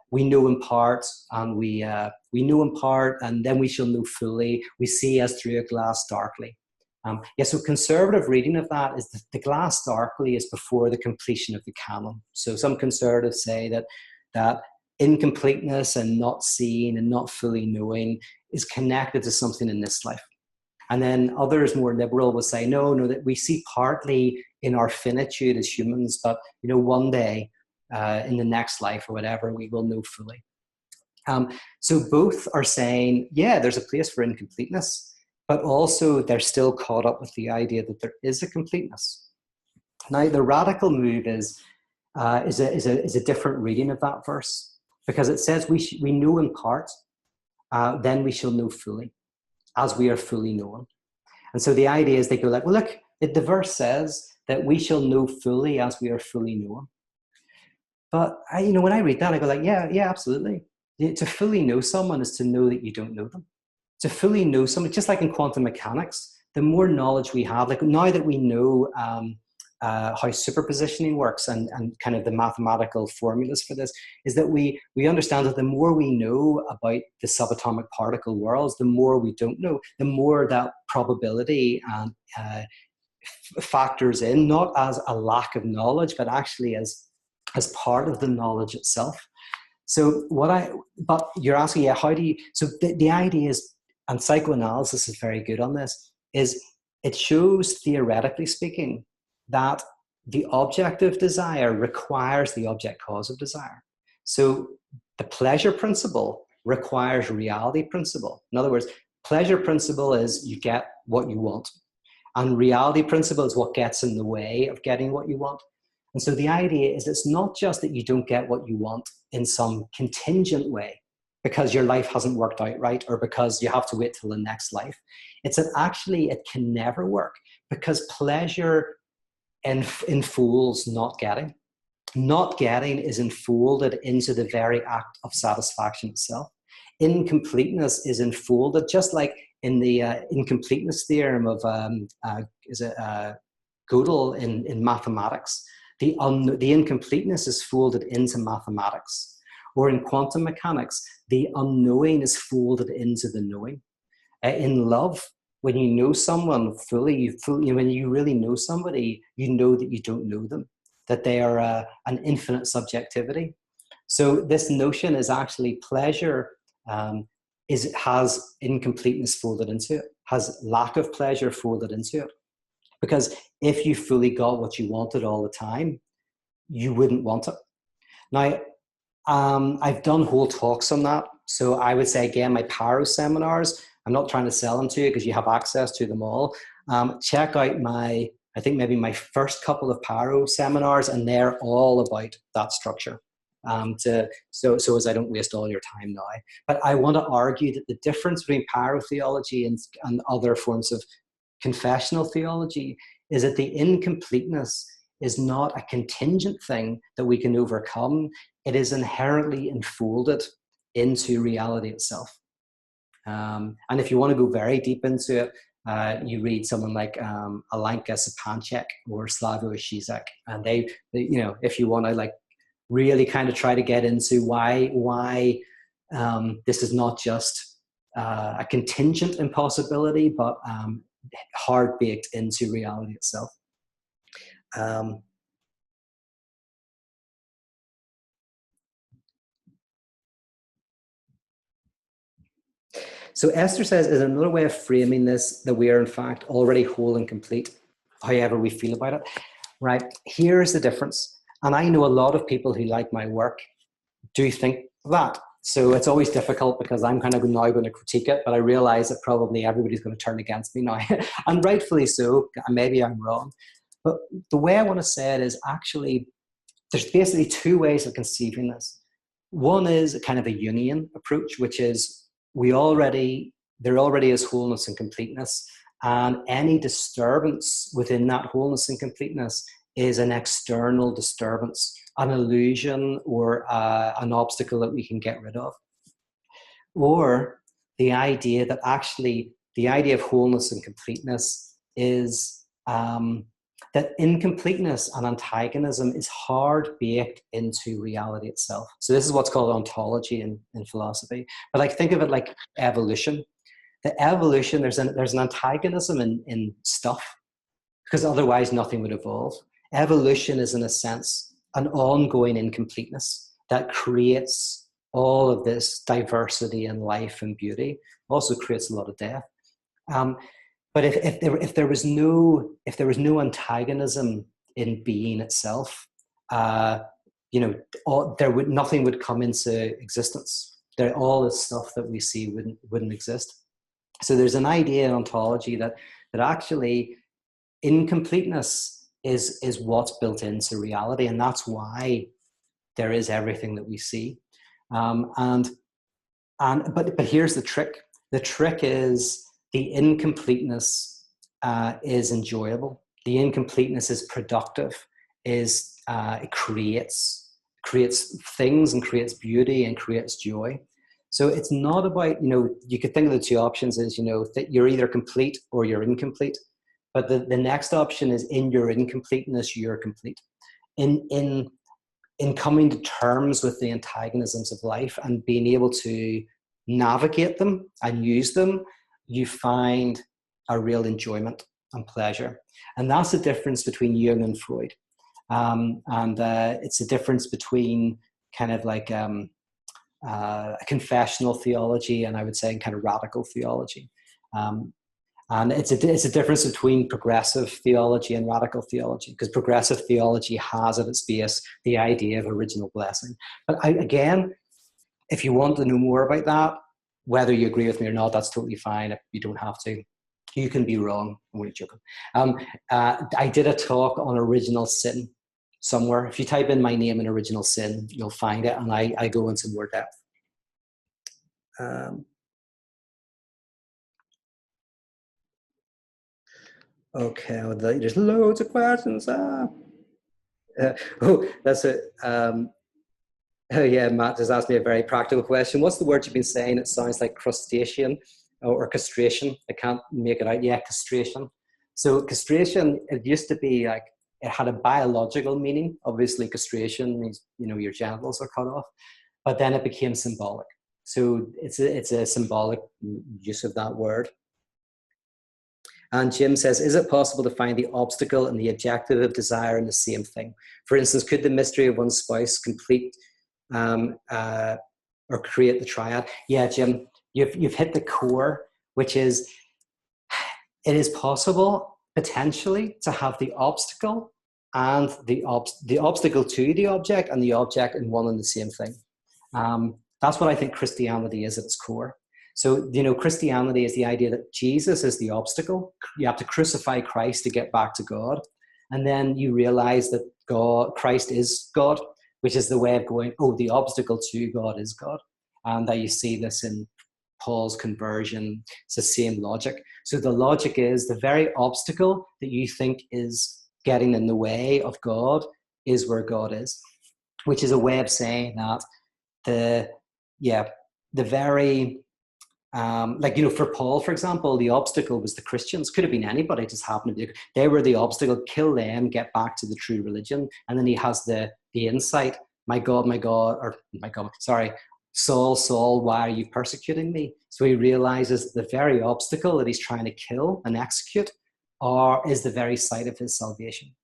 we know in part, and we know in part, and then we shall know fully. We see as through a glass darkly. So conservative reading of that is the glass darkly is before the completion of the canon. So some conservatives say that incompleteness and not seeing and not fully knowing is connected to something in this life. And then others, more liberal, will say, no, that we see partly in our finitude as humans, but one day in the next life or whatever, we will know fully. So both are saying, yeah, there's a place for incompleteness, but also they're still caught up with the idea that there is a completeness. Now, the radical move is a different reading of that verse, because it says we know in part, then we shall know fully, as we are fully known. And so the idea is they go like, well, look, the verse says that we shall know fully as we are fully known. But when I read that, I go like, yeah, absolutely. To fully know someone is to know that you don't know them. To fully know someone, just like in quantum mechanics, the more knowledge we have, like now that we know how superpositioning works and kind of the mathematical formulas for this, is that we understand that the more we know about the subatomic particle worlds, the more we don't know, the more that probability factors in, not as a lack of knowledge, but actually as part of the knowledge itself. So but you're asking, yeah, how do you, so the idea is, and psychoanalysis is very good on this, is it shows, theoretically speaking, that the object of desire requires the object cause of desire. So the pleasure principle requires reality principle. In other words, pleasure principle is you get what you want, and reality principle is what gets in the way of getting what you want. And so the idea is it's not just that you don't get what you want in some contingent way because your life hasn't worked out right or because you have to wait till the next life. It's that actually it can never work because pleasure enfools not getting. Not getting is enfolded into the very act of satisfaction itself. Incompleteness is enfolded, just like in the incompleteness theorem of Gödel in mathematics. The incompleteness is folded into mathematics. Or in quantum mechanics, the unknowing is folded into the knowing. In love, when you know someone fully, when you really know somebody, you know that you don't know them, that they are an infinite subjectivity. So this notion is actually pleasure has incompleteness folded into it, has lack of pleasure folded into it. Because if you fully got what you wanted all the time, you wouldn't want it. Now, I've done whole talks on that. So I would say, again, my Pyro seminars, I'm not trying to sell them to you because you have access to them all. Check out I think maybe my first couple of Pyro seminars, and they're all about that structure. So as I don't waste all your time now. But I want to argue that the difference between Pyro theology and other forms of confessional theology is that the incompleteness is not a contingent thing that we can overcome. It is inherently enfolded into reality itself. And if you want to go very deep into it, you read someone like Alanka Sapanchek or Slavoj Žižek, and they, if you want to like really kind of try to get into why this is not just a contingent impossibility, but hard baked into reality itself. So Esther says, is another way of framing this that we are in fact already whole and complete, however we feel about it. Right, here's the difference. And I know a lot of people who like my work do think that. So it's always difficult because I'm kind of now going to critique it, but I realize that probably everybody's going to turn against me now. And rightfully so, maybe I'm wrong. But the way I want to say it is actually, there's basically two ways of conceiving this. One is kind of a Jungian approach, which is there already is wholeness and completeness, and any disturbance within that wholeness and completeness is an external disturbance, an illusion, or an obstacle that we can get rid of. Or the idea that actually the idea of wholeness and completeness is that incompleteness and antagonism is hard baked into reality itself. So this is what's called ontology in philosophy. But like, think of it like evolution. The evolution, there's an antagonism in stuff, because otherwise nothing would evolve. Evolution is, in a sense, an ongoing incompleteness that creates all of this diversity and life and beauty. Also creates a lot of death. But if there was no antagonism in being itself, nothing would come into existence. All this stuff that we see wouldn't exist. So there's an idea in ontology that actually incompleteness is what's built into reality, and that's why there is everything that we see. But here's the trick. The trick is the incompleteness is enjoyable. The incompleteness is productive. It creates creates things and creates beauty and creates joy. So it's not about, you could think of the two options as, that you're either complete or you're incomplete. But the next option is, in your incompleteness, you're complete. In coming to terms with the antagonisms of life and being able to navigate them and use them, you find a real enjoyment and pleasure. And that's the difference between Jung and Freud. It's a difference between kind of like a confessional theology and, I would say, kind of radical theology. And it's a difference between progressive theology and radical theology, because progressive theology has at its base the idea of original blessing. But again, if you want to know more about that, whether you agree with me or not, that's totally fine. You don't have to. You can be wrong. I'm only joking. I did a talk on original sin somewhere. If you type in my name in original sin, you'll find it, and I go into more depth. Okay, there's loads of questions. That's it. Oh yeah, Matt just asked me a very practical question. What's the word you've been saying? It sounds like crustacean or castration. I can't make it out. Yeah, castration. So castration, it used to be like, it had a biological meaning. Obviously, castration means, your genitals are cut off. But then it became symbolic. So it's a symbolic use of that word. And Jim says, is it possible to find the obstacle and the objective of desire in the same thing? For instance, could the mystery of one's spouse complete or create the triad? Yeah, Jim, you've hit the core, which is, it is possible potentially to have the obstacle and the obstacle to the object and the object in one and the same thing. That's what I think Christianity is at its core. So, Christianity is the idea that Jesus is the obstacle. You have to crucify Christ to get back to God. And then you realize that Christ is God, which is the way of going, the obstacle to God is God. And that you see this in Paul's conversion. It's the same logic. So the logic is, the very obstacle that you think is getting in the way of God is where God is, which is a way of saying that the very... for Paul, for example, the obstacle was the Christians. Could have been anybody, just happened to be. They were the obstacle. Kill them, get back to the true religion. And then he has the insight, my God, sorry, Saul, Saul, why are you persecuting me? So he realizes the very obstacle that he's trying to kill and execute is the very site of his salvation.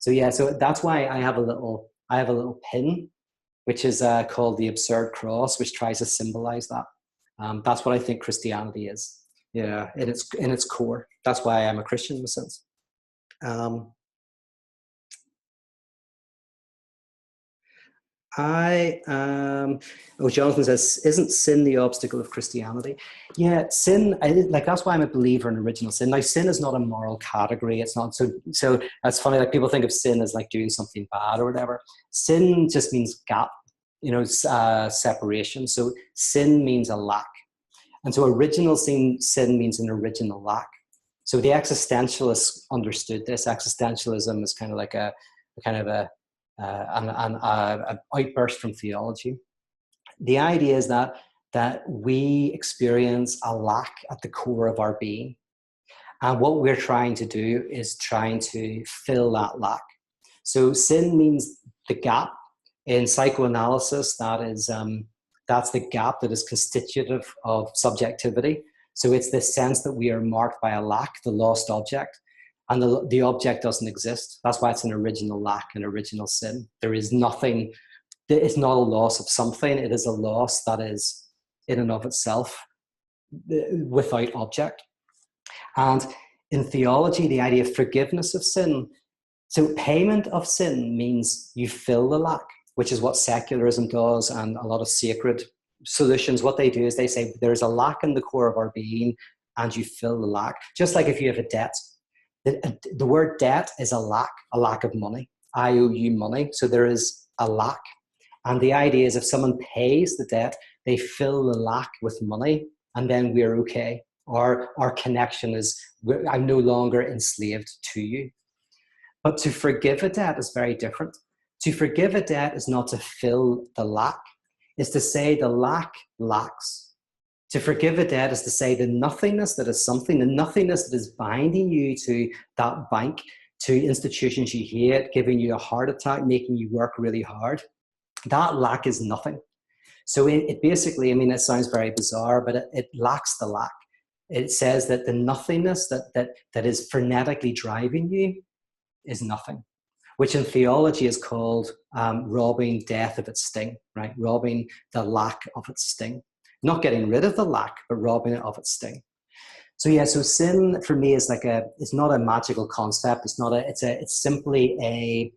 So so that's why I have a little pin, which is called the absurd cross, which tries to symbolize that. That's what I think Christianity is. Yeah, in its core. That's why I'm a Christian in a sense. Jonathan says, isn't sin the obstacle of Christianity? Yeah, sin, that's why I'm a believer in original sin. Now, sin is not a moral category. It's not, so that's funny, like people think of sin as like doing something bad or whatever. Sin just means gap, separation. So sin means a lack. And so original sin means an original lack. So the existentialists understood this. Existentialism is kind of like an outburst from theology. The idea is that we experience a lack at the core of our being. And what we're trying to do is trying to fill that lack. So sin means the gap. In psychoanalysis, that's the gap that is constitutive of subjectivity. So it's the sense that we are marked by a lack, the lost object, and the object doesn't exist. That's why it's an original lack, an original sin. There is nothing, it's not a loss of something, it is a loss that is in and of itself without object. And in theology, the idea of forgiveness of sin, so payment of sin means you fill the lack, which is what secularism does, and a lot of sacred solutions. What they do is they say there's a lack in the core of our being and you fill the lack. Just like if you have a debt. The word debt is a lack of money. I owe you money. So there is a lack. And the idea is if someone pays the debt, they fill the lack with money and then we're okay. Our connection is, I'm no longer enslaved to you. But to forgive a debt is very different. To forgive a debt is not to fill the lack, it's to say the lack lacks. To forgive a debt is to say the nothingness that is something, the nothingness that is binding you to that bank, to institutions you hate, giving you a heart attack, making you work really hard. That lack is nothing. So it basically, I mean, it sounds very bizarre, but it lacks the lack. It says that the nothingness that is frenetically driving you is nothing, which in theology is called robbing death of its sting, right? Robbing the lack of its sting. Not getting rid of the lack, but robbing it of its sting. So yeah, so sin for me is it's not a magical concept. It's simply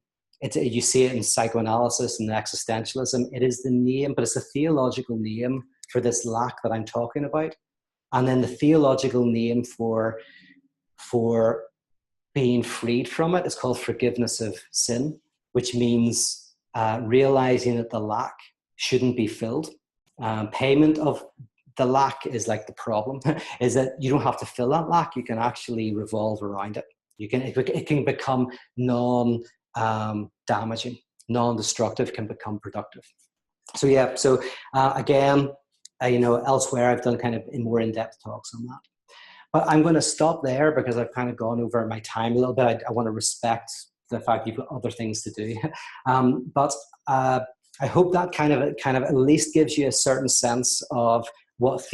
you see it in psychoanalysis and existentialism. It is the name, but it's a theological name for this lack that I'm talking about. And then the theological name for being freed from it is called forgiveness of sin, which means realizing that the lack shouldn't be filled. Payment of the lack is like the problem, is that you don't have to fill that lack. You can actually revolve around it. It can become non-damaging, non-destructive, can become productive. So yeah, so again, elsewhere I've done kind of more in-depth talks on that. But I'm going to stop there because I've kind of gone over my time a little bit. I want to respect the fact you've got other things to do. But I hope that kind of at least gives you a certain sense of what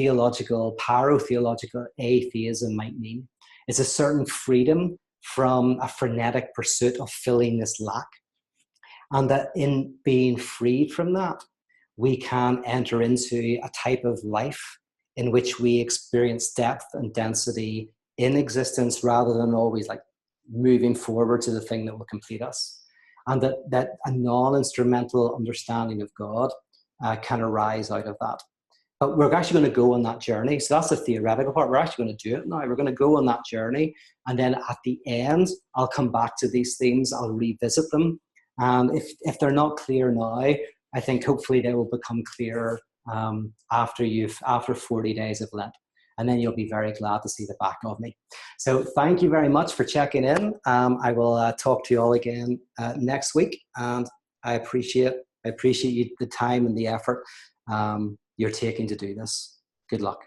pyro theological atheism might mean. It's a certain freedom from a frenetic pursuit of filling this lack. And that in being freed from that, we can enter into a type of life in which we experience depth and density in existence rather than always like moving forward to the thing that will complete us. And that a non-instrumental understanding of God can arise out of that. But we're actually going to go on that journey. So that's the theoretical part. We're actually going to do it now. We're going to go on that journey. And then at the end, I'll come back to these themes. I'll revisit them. And if they're not clear now, I think hopefully they will become clearer after 40 days of Lent. And then you'll be very glad to see the back of me. So thank you very much for checking in. I will talk to you all again next week. And I appreciate you, the time and the effort you're taking to do this. Good luck.